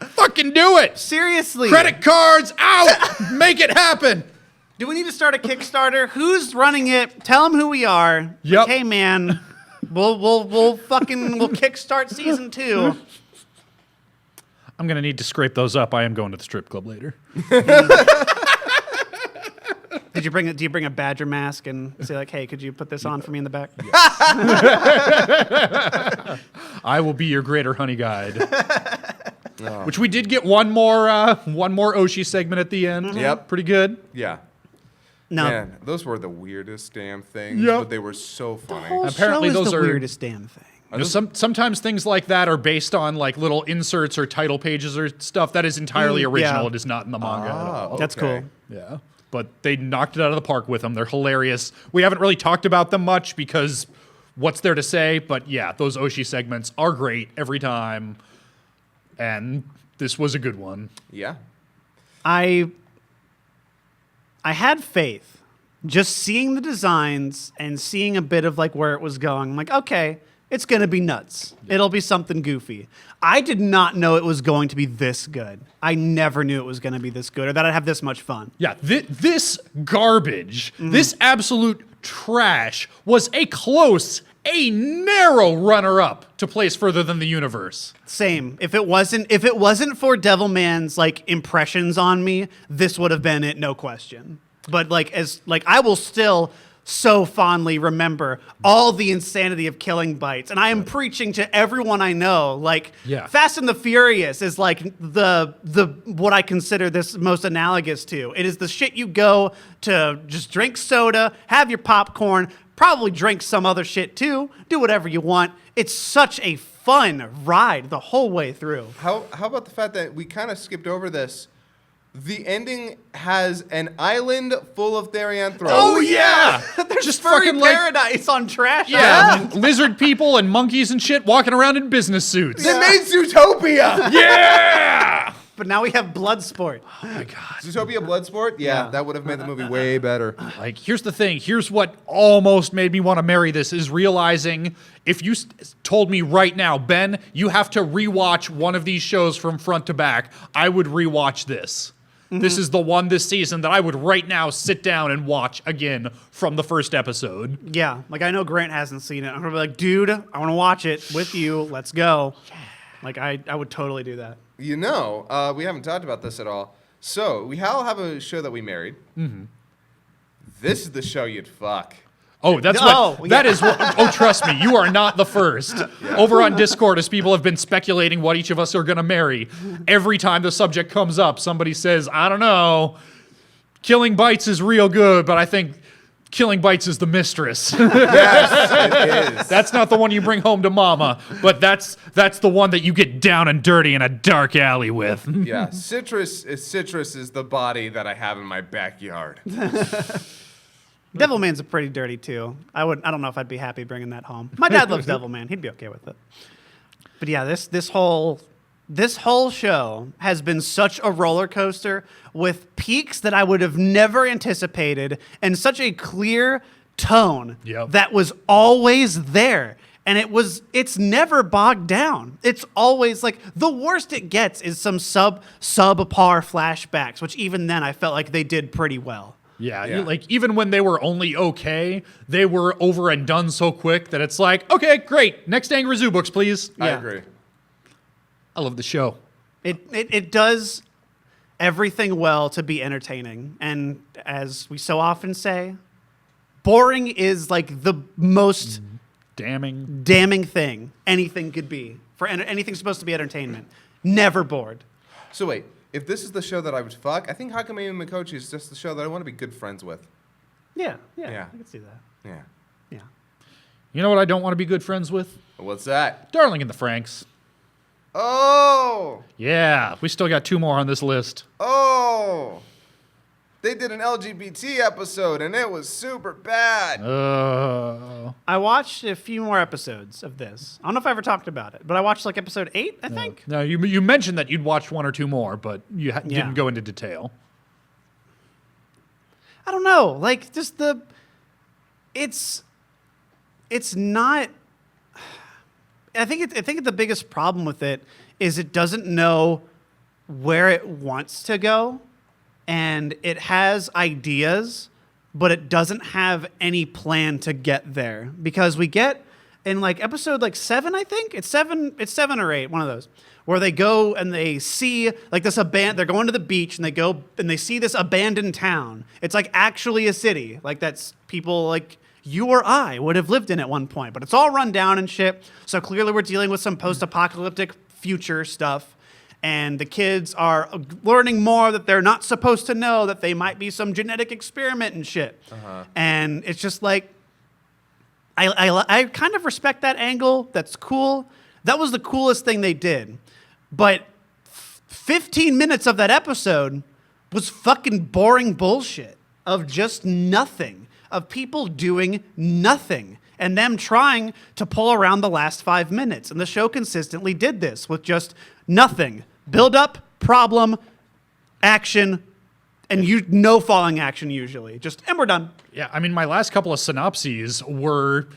A: Fucking do it.
C: Seriously.
A: Credit cards out. Make it happen.
C: Do we need to start a Kickstarter? Who's running it? Tell them who we are.
A: Yep.
C: Like, hey man, we'll kickstart season 2.
A: I'm gonna need to scrape those up. I am going to the strip club later.
C: Do you bring a badger mask and say like, hey, could you put this on for me in the back?
A: I will be your greater honey guide. which we did get one more Oshi segment at the end.
B: Yep.
A: Pretty good.
B: Yeah.
C: No,
B: Man, those were the weirdest damn things,
A: Yep.
B: but they were so funny.
C: whole
A: Apparently
C: show is
A: those
C: the
A: are-
C: weirdest damn thing.
A: You know, sometimes things like that are based on like little inserts or title pages or stuff that is entirely original.
C: yeah.
A: It is not in the manga at all.
C: That's
B: Okay.
C: cool.
A: Yeah. But they knocked it out of the park with them. They're hilarious. We haven't really talked about them much because what's there to say? But yeah, those Oshi segments are great every time. And this was a good one.
B: Yeah.
C: I had faith. Just seeing the designs and seeing a bit of like where it was going, I'm like, okay, it's gonna be nuts. It'll be something goofy. I did not know it was going to be this good. I never knew it was gonna be this good or that I'd have this much fun.
A: Yeah, this garbage, this absolute trash was a narrow runner-up to place further than the universe.
C: Same. If it wasn't for Devilman's like impressions on me, this would have been it, no question. But I will still so fondly remember all the insanity of killing bites, and I am preaching to everyone I know. Like,
A: Yeah.
C: Fast and the Furious is like the what I consider this most analogous to. It is the shit you go to just drink soda, have your popcorn, probably drink some other shit too, do whatever you want. It's such a fun ride the whole way through.
B: How about the fact that we kind of skipped over this? The ending has an island full of therianthropes.
A: Oh, yeah!
C: There's
A: Just
C: furry
A: fucking like
C: paradise on trash.
A: yeah, lizard people and monkeys and shit walking around in business suits.
B: They made Zootopia!
A: Yeah!
C: But now we have blood sport.
A: Oh my god.
B: Zootopia Bloodsport? Yeah, that would have made the movie way better.
A: Like, here's the thing. Here's what almost made me want to marry this is realizing if you told me right now, Ben, you have to rewatch one of these shows from front to back, I would rewatch this. This is the one this season that I would right now sit down and watch again from the first episode.
C: Yeah, like I know Grant hasn't seen it. I'm gonna be like, dude, I want to watch it with you. Let's go. Like I would totally do that.
B: You know, we haven't talked about this at all. So, we all have a show that we married. Mm-hmm. This is the show you'd fuck.
A: Oh, that's
C: Oh,
A: what. That is what. Oh, trust me, you are not the first. Over on Discord, as people have been speculating what each of us are going to marry, every time the subject comes up, somebody says, "I don't know, killing bites is real good, but I think killing bites is the mistress."
B: Yes, it is.
A: That's not the one you bring home to mama, but that's the one that you get down and dirty in a dark alley with.
B: Yeah, citrus is the body that I have in my backyard.
C: Devilman's a pretty dirty too. I don't know if I'd be happy bringing that home. My dad loves Devilman. He'd be okay with it. But yeah, this whole show has been such a roller coaster with peaks that I would have never anticipated and such a clear tone
A: Yep.
C: that was always there. And it's never bogged down. It's always like the worst it gets is some subpar flashbacks, which even then I felt like they did pretty well.
A: Yeah,
B: Yeah.
A: like even when they were only okay, they were over and done so quick that it's like, okay, great, next Angry Zoo books, please.
B: I
C: Yeah.
B: agree.
A: I love the show.
C: It does everything well to be entertaining. And as we so often say, boring is like the most
A: Damning.
C: damning thing anything could be. Anything's supposed to be entertainment. Never bored.
B: So wait, if this is the show that I would fuck, I think Hakumei Mikochi is just the show that I want to be good friends with.
C: Yeah.
B: Yeah.
C: I can see that.
B: Yeah.
C: Yeah.
A: You know what I don't want to be good friends with?
B: What's that?
A: Darling in the Franks.
B: Oh!
A: Yeah, we still got 2 more on this list.
B: Oh! They did an LGBT episode and it was super bad.
C: I watched a few more episodes of this. I don't know if I ever talked about it, but I watched like episode 8, I think.
A: Now, you mentioned that you'd watched 1 or 2 more, but you didn't go into detail.
C: I don't know. Like just it's not. I think the biggest problem with it is it doesn't know where it wants to go, and it has ideas, but it doesn't have any plan to get there. Because we get in like episode like 7, I think it's 7 or 8, one of those, where they go and they see like this they're going to the beach and they go and they see this abandoned town. It's like actually a city, like that's people like you or I would have lived in at one point, but it's all run down and shit. So clearly we're dealing with some post-apocalyptic future stuff. and the kids are learning more that they're not supposed to know, that they might be some genetic experiment and shit. And it's just like, I kind of respect that angle. That's cool. That was the coolest thing they did. But 15 minutes of that episode was fucking boring bullshit of just nothing, of people doing nothing, and them trying to pull around the last 5 minutes. And the show consistently did this with just nothing. Build up, problem, action, and no falling action usually. Just, and we're done.
A: Yeah, I mean, my last couple of synopses were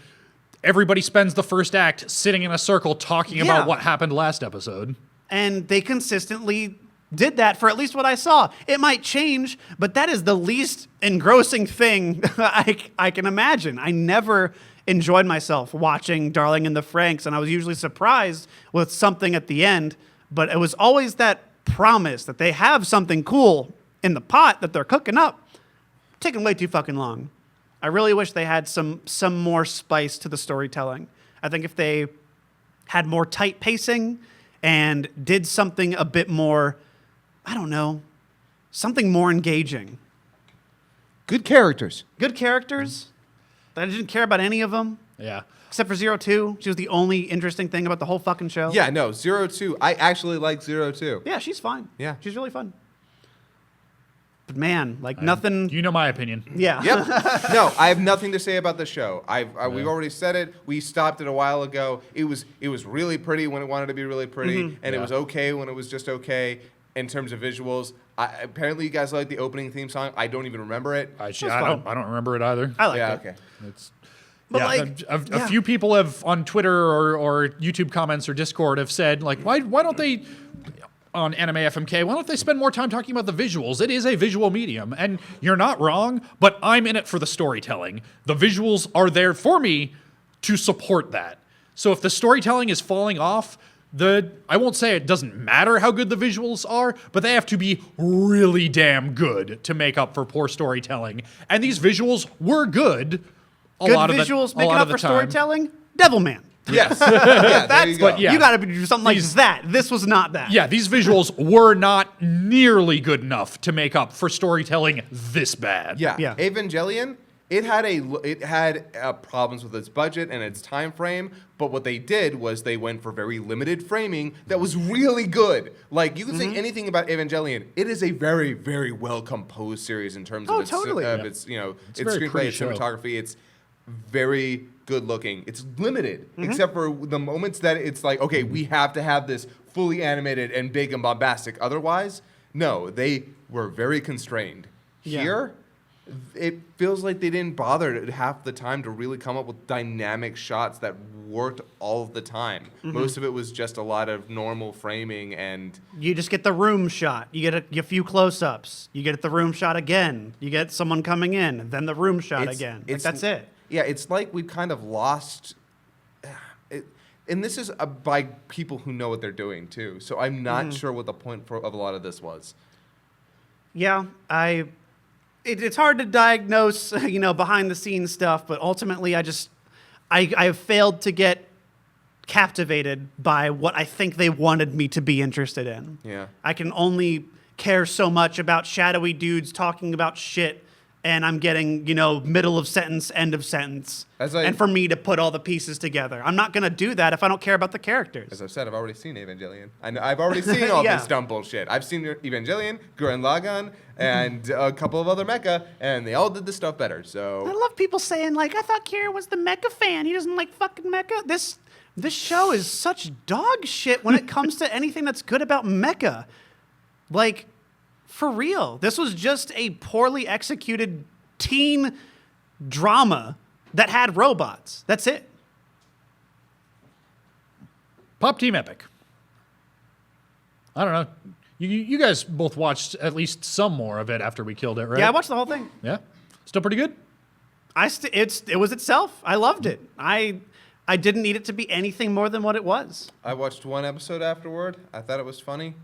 A: everybody spends the first act sitting in a circle talking about what happened last episode.
C: And they consistently did that for at least what I saw. It might change, but that is the least engrossing thing I can imagine. I never enjoyed myself watching Darling in the Franxx, and I was usually surprised with something at the end, but it was always that promise that they have something cool in the pot that they're cooking up. Taking way too fucking long. I really wish they had some more spice to the storytelling. I think if they had more tight pacing and did something a bit more, I don't know, something more engaging.
B: Good characters.
C: Good characters. I didn't care about any of them.
A: Yeah.
C: Except for 02. She was the only interesting thing about the whole fucking show.
B: Yeah, no, 02. I actually like 02.
C: Yeah, she's fine.
B: Yeah.
C: She's really fun. But man, like nothing.
A: You know my opinion.
C: Yeah.
B: Yep. No, I have nothing to say about the show. We've already said it. We stopped it a while ago. It was really pretty when it wanted to be really pretty, and it was okay when it was just okay in terms of visuals. Apparently, you guys like the opening theme song. I don't even remember it.
A: I don't remember it either.
C: I like
B: Yeah,
C: it.
B: okay.
A: It's
C: But
A: yeah,
C: like,
A: a few people have on Twitter or YouTube comments or Discord have said like, why don't they on Anime FMK? Why don't they spend more time talking about the visuals? It is a visual medium, and you're not wrong. But I'm in it for the storytelling. The visuals are there for me to support that. So if the storytelling is falling off, I won't say it doesn't matter how good the visuals are, but they have to be really damn good to make up for poor storytelling. And these visuals were good.
C: good visuals making up for storytelling. Devilman.
B: Yes. Yeah, there you go.
A: But yeah.
C: You got to do something like that. This was not that.
A: Yeah, these visuals were not nearly good enough to make up for storytelling this bad.
B: Yeah.
C: Yeah.
B: Evangelion, it had problems with its budget and its time frame, but what they did was they went for very limited framing that was really good. Like, you can say anything about Evangelion, it is a very, very well composed series in terms of its
C: totally.
B: its
A: a
B: its
A: very
B: screenplay,
A: pretty
B: its
A: show.
B: cinematography. It's very good looking. It's limited, except for the moments that it's like, okay, we have to have this fully animated and big and bombastic. Otherwise, no, they were very constrained.
C: Yeah.
B: Here, it feels like they didn't bother half the time to really come up with dynamic shots that worked all of the time. Most of it was just a lot of normal framing and
C: You just get the room shot. You get a few close-ups. You get the room shot again. You get someone coming in, then the room shot again. Like, that's it.
B: Yeah, it's like we've kind of lost. And this is by people who know what they're doing too. So I'm not sure what the point of a lot of this was.
C: Yeah, it's hard to diagnose, behind the scenes stuff, but ultimately I have failed to get captivated by what I think they wanted me to be interested in.
B: Yeah.
C: I can only care so much about shadowy dudes talking about shit, and I'm getting, middle of sentence, end of sentence. And for me to put all the pieces together. I'm not going to do that if I don't care about the characters.
B: As I've said, I've already seen Evangelion. I've already seen all
C: Yeah.
B: this dumb bullshit. I've seen Evangelion, Gurren Lagann, and a couple of other mecha, and they all did this stuff better.
C: I
B: So
C: love people saying, like, I thought Kira was the mecha fan. He doesn't like fucking mecha. This show is such dog shit when it comes to anything that's good about mecha. Like, for real. This was just a poorly executed teen drama that had robots. That's it.
A: Pop Team Epic. I don't know. You guys both watched at least some more of it after we killed it, right?
C: Yeah, I watched the whole thing.
A: Yeah? Still pretty good?
C: It was itself. I loved it. I didn't need it to be anything more than what it was.
B: I watched one episode afterward. I thought it was funny.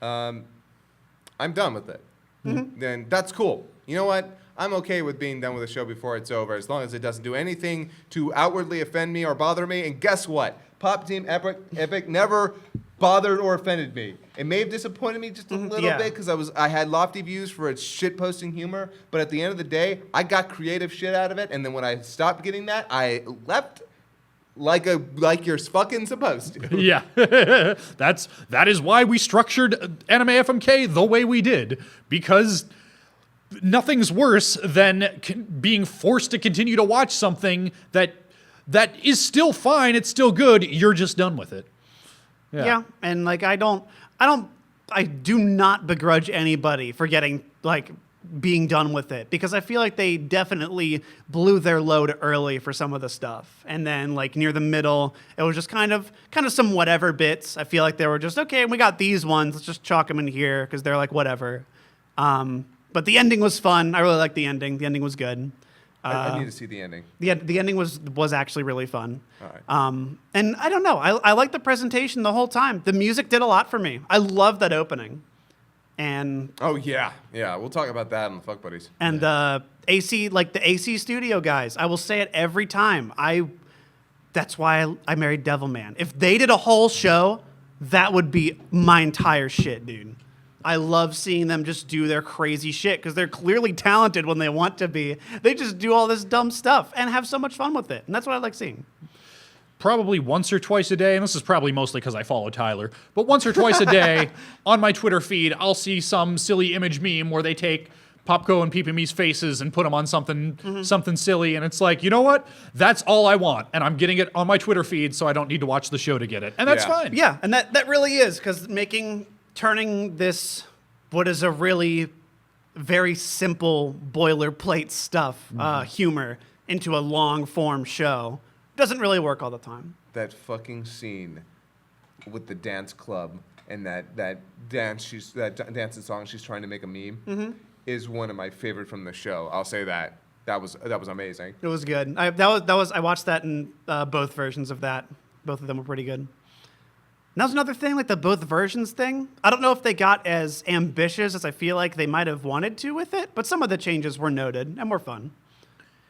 B: I'm done with it. Then that's cool. You know what? I'm okay with being done with the show before it's over, as long as it doesn't do anything to outwardly offend me or bother me. And guess what? Pop Team Epic never bothered or offended me. It may have disappointed me just a little
C: yeah.
B: bit because I had lofty views for its shit-posting humor, but at the end of the day, I got creative shit out of it, and then when I stopped getting that, I left like you're fucking supposed to.
A: Yeah, that is why we structured Anime FMK the way we did, because nothing's worse than being forced to continue to watch something that is still fine, it's still good, you're just done with it.
C: Yeah, and like I do not begrudge anybody for getting like being done with it, because I feel like they definitely blew their load early for some of the stuff, and then like near the middle, it was just kind of some whatever bits. I feel like they were just okay. We got these ones. Let's just chalk them in here because they're like whatever. But the ending was fun. I really liked the ending. The ending was good.
B: I need to see the ending.
C: The ending was actually really fun.
B: All right.
C: And I don't know. I liked the presentation the whole time. The music did a lot for me. I love that opening. And
B: Oh yeah, we'll talk about that in the Fuck Buddies.
C: and the AC studio guys, I will say it every time. That's why I married Devilman. If they did a whole show, that would be my entire shit, dude. I love seeing them just do their crazy shit because they're clearly talented when they want to be. They just do all this dumb stuff and have so much fun with it. And that's what I like seeing.
A: Probably once or twice a day, and this is probably mostly because I follow Tyler, but once or twice a day on my Twitter feed, I'll see some silly image meme where they take Popko and Peep-Me's faces and put them on something silly, and it's like, you know what? That's all I want, and I'm getting it on my Twitter feed, so I don't need to watch the show to get it, and that's fine.
C: Yeah, and that really is, because turning this, what is a really very simple boilerplate stuff, humor, into a long-form show doesn't really work all the time.
B: That fucking scene with the dance club and that dance and song she's trying to make a meme is one of my favorite from the show. I'll say that. That was amazing.
C: It was good. I watched that in both versions of that. Both of them were pretty good. And that was another thing, like the both versions thing. I don't know if they got as ambitious as I feel like they might have wanted to with it, but some of the changes were noted and were fun.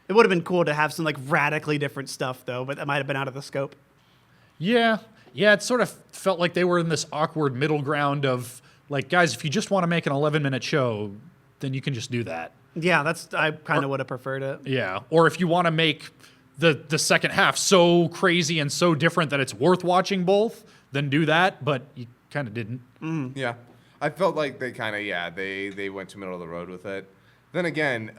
C: It would have been cool to have some like radically different stuff though, but that might have been out of the scope.
A: Yeah, it sort of felt like they were in this awkward middle ground of, like, guys, if you just want to make an 11-minute show, then you can just do that.
C: Yeah, I kind of would have preferred it.
A: Yeah, or if you want to make the second half so crazy and so different that it's worth watching both, then do that, but you kind of didn't.
B: Yeah. I felt like they kind of, they went to middle of the road with it. Then again,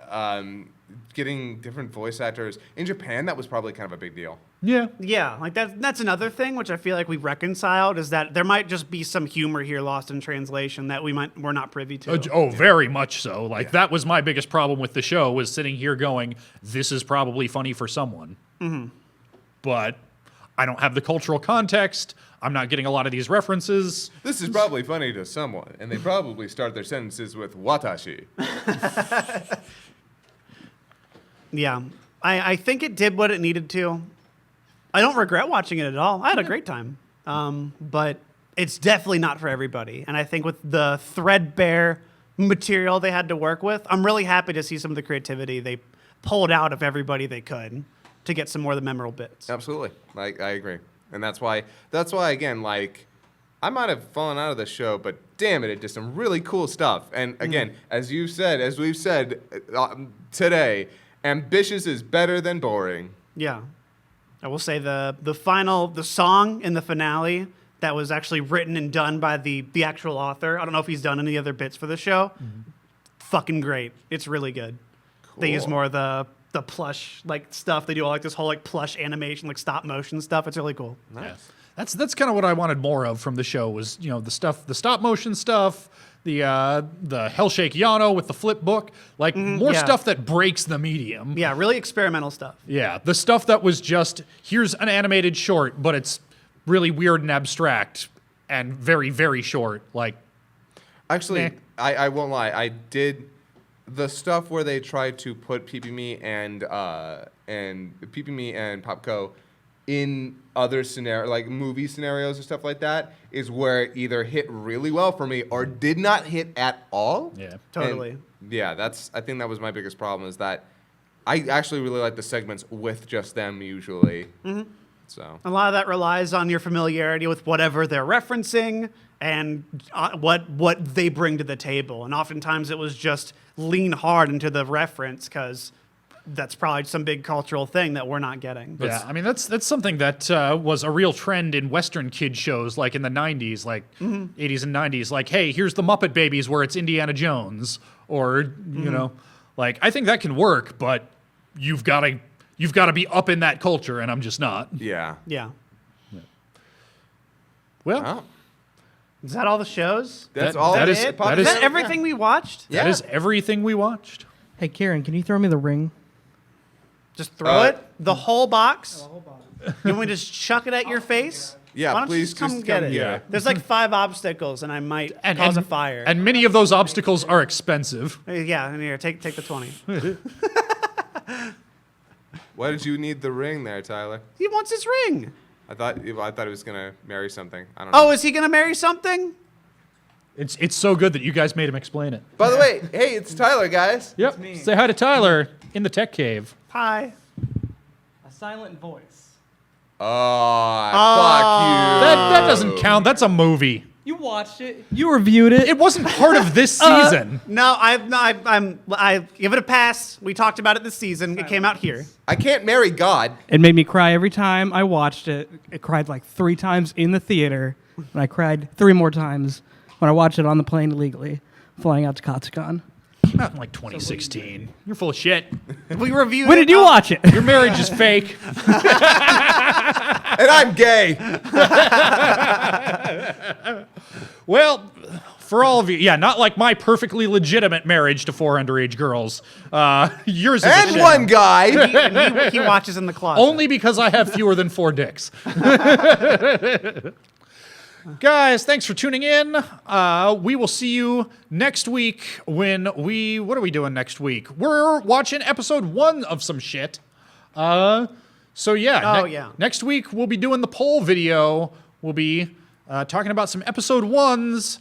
B: getting different voice actors. In Japan, that was probably kind of a big deal.
A: Yeah.
C: Yeah, like that's another thing which I feel like we reconciled, is that there might just be some humor here lost in translation that we're not privy to.
A: Very much so. Like, that was my biggest problem with the show, was sitting here going, this is probably funny for someone. But I don't have the cultural context. I'm not getting a lot of these references.
B: This is probably funny to someone, and they probably start their sentences with watashi.
C: Yeah, I think it did what it needed to. I don't regret watching it at all. I had a great time. But it's definitely not for everybody. And I think with the threadbare material they had to work with, I'm really happy to see some of the creativity they pulled out of everybody they could to get some more of the memorable bits.
B: Absolutely. I agree. And that's why again, like, I might have fallen out of the show, but damn it did some really cool stuff. And again, as we've said today, ambitious is better than boring.
C: Yeah. I will say the song in the finale that was actually written and done by the actual author. I don't know if he's done any other bits for the show. Fucking great. It's really good.
B: Cool.
C: They use more of the plush like stuff. They do all like this whole like plush animation, like stop motion stuff. It's really cool.
B: Nice.
A: That's kind of what I wanted more of from the show, was, you know, the stop motion stuff, the Hellshake Yano with the flip book, like more stuff that breaks the medium.
C: Yeah, really experimental stuff.
A: Yeah, the stuff that was just, here's an animated short, but it's really weird and abstract and very, very short. Like,
B: actually, I won't lie. I did the stuff where they tried to put Peep-Me and Popco in other scenario, like movie scenarios and stuff like that, is where it either hit really well for me or did not hit at all.
A: Yeah,
C: totally.
B: And I think that was my biggest problem, is that I actually really like the segments with just them usually. So
C: A lot of that relies on your familiarity with whatever they're referencing and what they bring to the table. And oftentimes it was just lean hard into the reference because that's probably some big cultural thing that we're not getting.
A: Yeah, I mean that's something that was a real trend in Western kid shows, like in the '90s, like '80s and '90s. Like, hey, here's the Muppet Babies, where it's Indiana Jones, or you know, like I think that can work, but you've got to be up in that culture, and I'm just not.
B: yeah.
C: Yeah.
A: Well,
B: Oh,
C: Is that all the shows?
B: that's
A: That-
B: all.
A: that
B: it
A: is-
B: is?
A: that
C: Is
A: is-
C: that everything we watched?
B: Yeah.
A: that is everything we watched.
D: Hey, Kieran, can you throw me the ring?
C: Just throw it? The whole box? You want me to just chuck it at your face?
B: Yeah,
C: Why don't
B: please
C: you just come
B: just
C: get
B: come
C: it?
B: get it.
C: There's like 5 obstacles, and I might cause a fire.
A: And many of those obstacles are expensive.
C: Yeah, and here, take the 20.
B: Why did you need the ring there, Tyler?
C: He wants his ring.
B: I thought he was gonna marry something. I don't know.
C: Oh, is he gonna marry something?
A: It's so good that you guys made him explain it.
B: By the way, hey, it's Tyler, guys.
A: Yep. Say hi to Tyler in the tech cave.
C: Hi.
D: A silent voice.
B: Oh, fuck you.
A: That doesn't count. That's a movie.
D: You watched it. You reviewed it.
A: It wasn't part of this season.
C: No, I give it a pass. We talked about it this season. It came out here.
B: I can't marry God.
D: It made me cry every time I watched it. It cried like 3 times in the theater, and I cried 3 more times when I watched it on the plane illegally, flying out to Katsukan.
A: Not in like 2016. You're full of shit.
C: We reviewed.
D: When did you watch it?
A: Your marriage is fake.
B: And I'm gay.
A: Well, for all of you, yeah, not like my perfectly legitimate marriage to 4 underage girls. Yours is a
B: And
A: shit.
B: one guy.
C: And he watches in the closet.
A: Only because I have fewer than 4 dicks. Guys, thanks for tuning in. We will see you next week when what are we doing next week? We're watching episode 1 of some shit. So yeah.
C: Oh, yeah.
A: Next week we'll be doing the poll video. We'll be talking about some episode 1s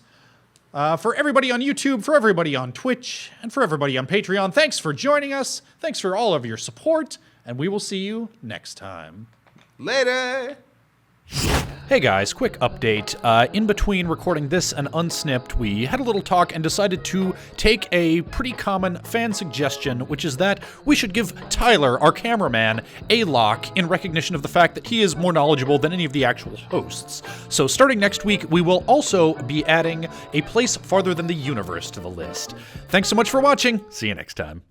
A: for everybody on YouTube, for everybody on Twitch, and for everybody on Patreon. Thanks for joining us. Thanks for all of your support, and we will see you next time.
B: Later.
A: Hey guys, quick update. In between recording this and Unsnipped, we had a little talk and decided to take a pretty common fan suggestion, which is that we should give Tyler, our cameraman, a lock in recognition of the fact that he is more knowledgeable than any of the actual hosts. So starting next week, we will also be adding A Place Farther Than the Universe to the list. Thanks so much for watching. See you next time.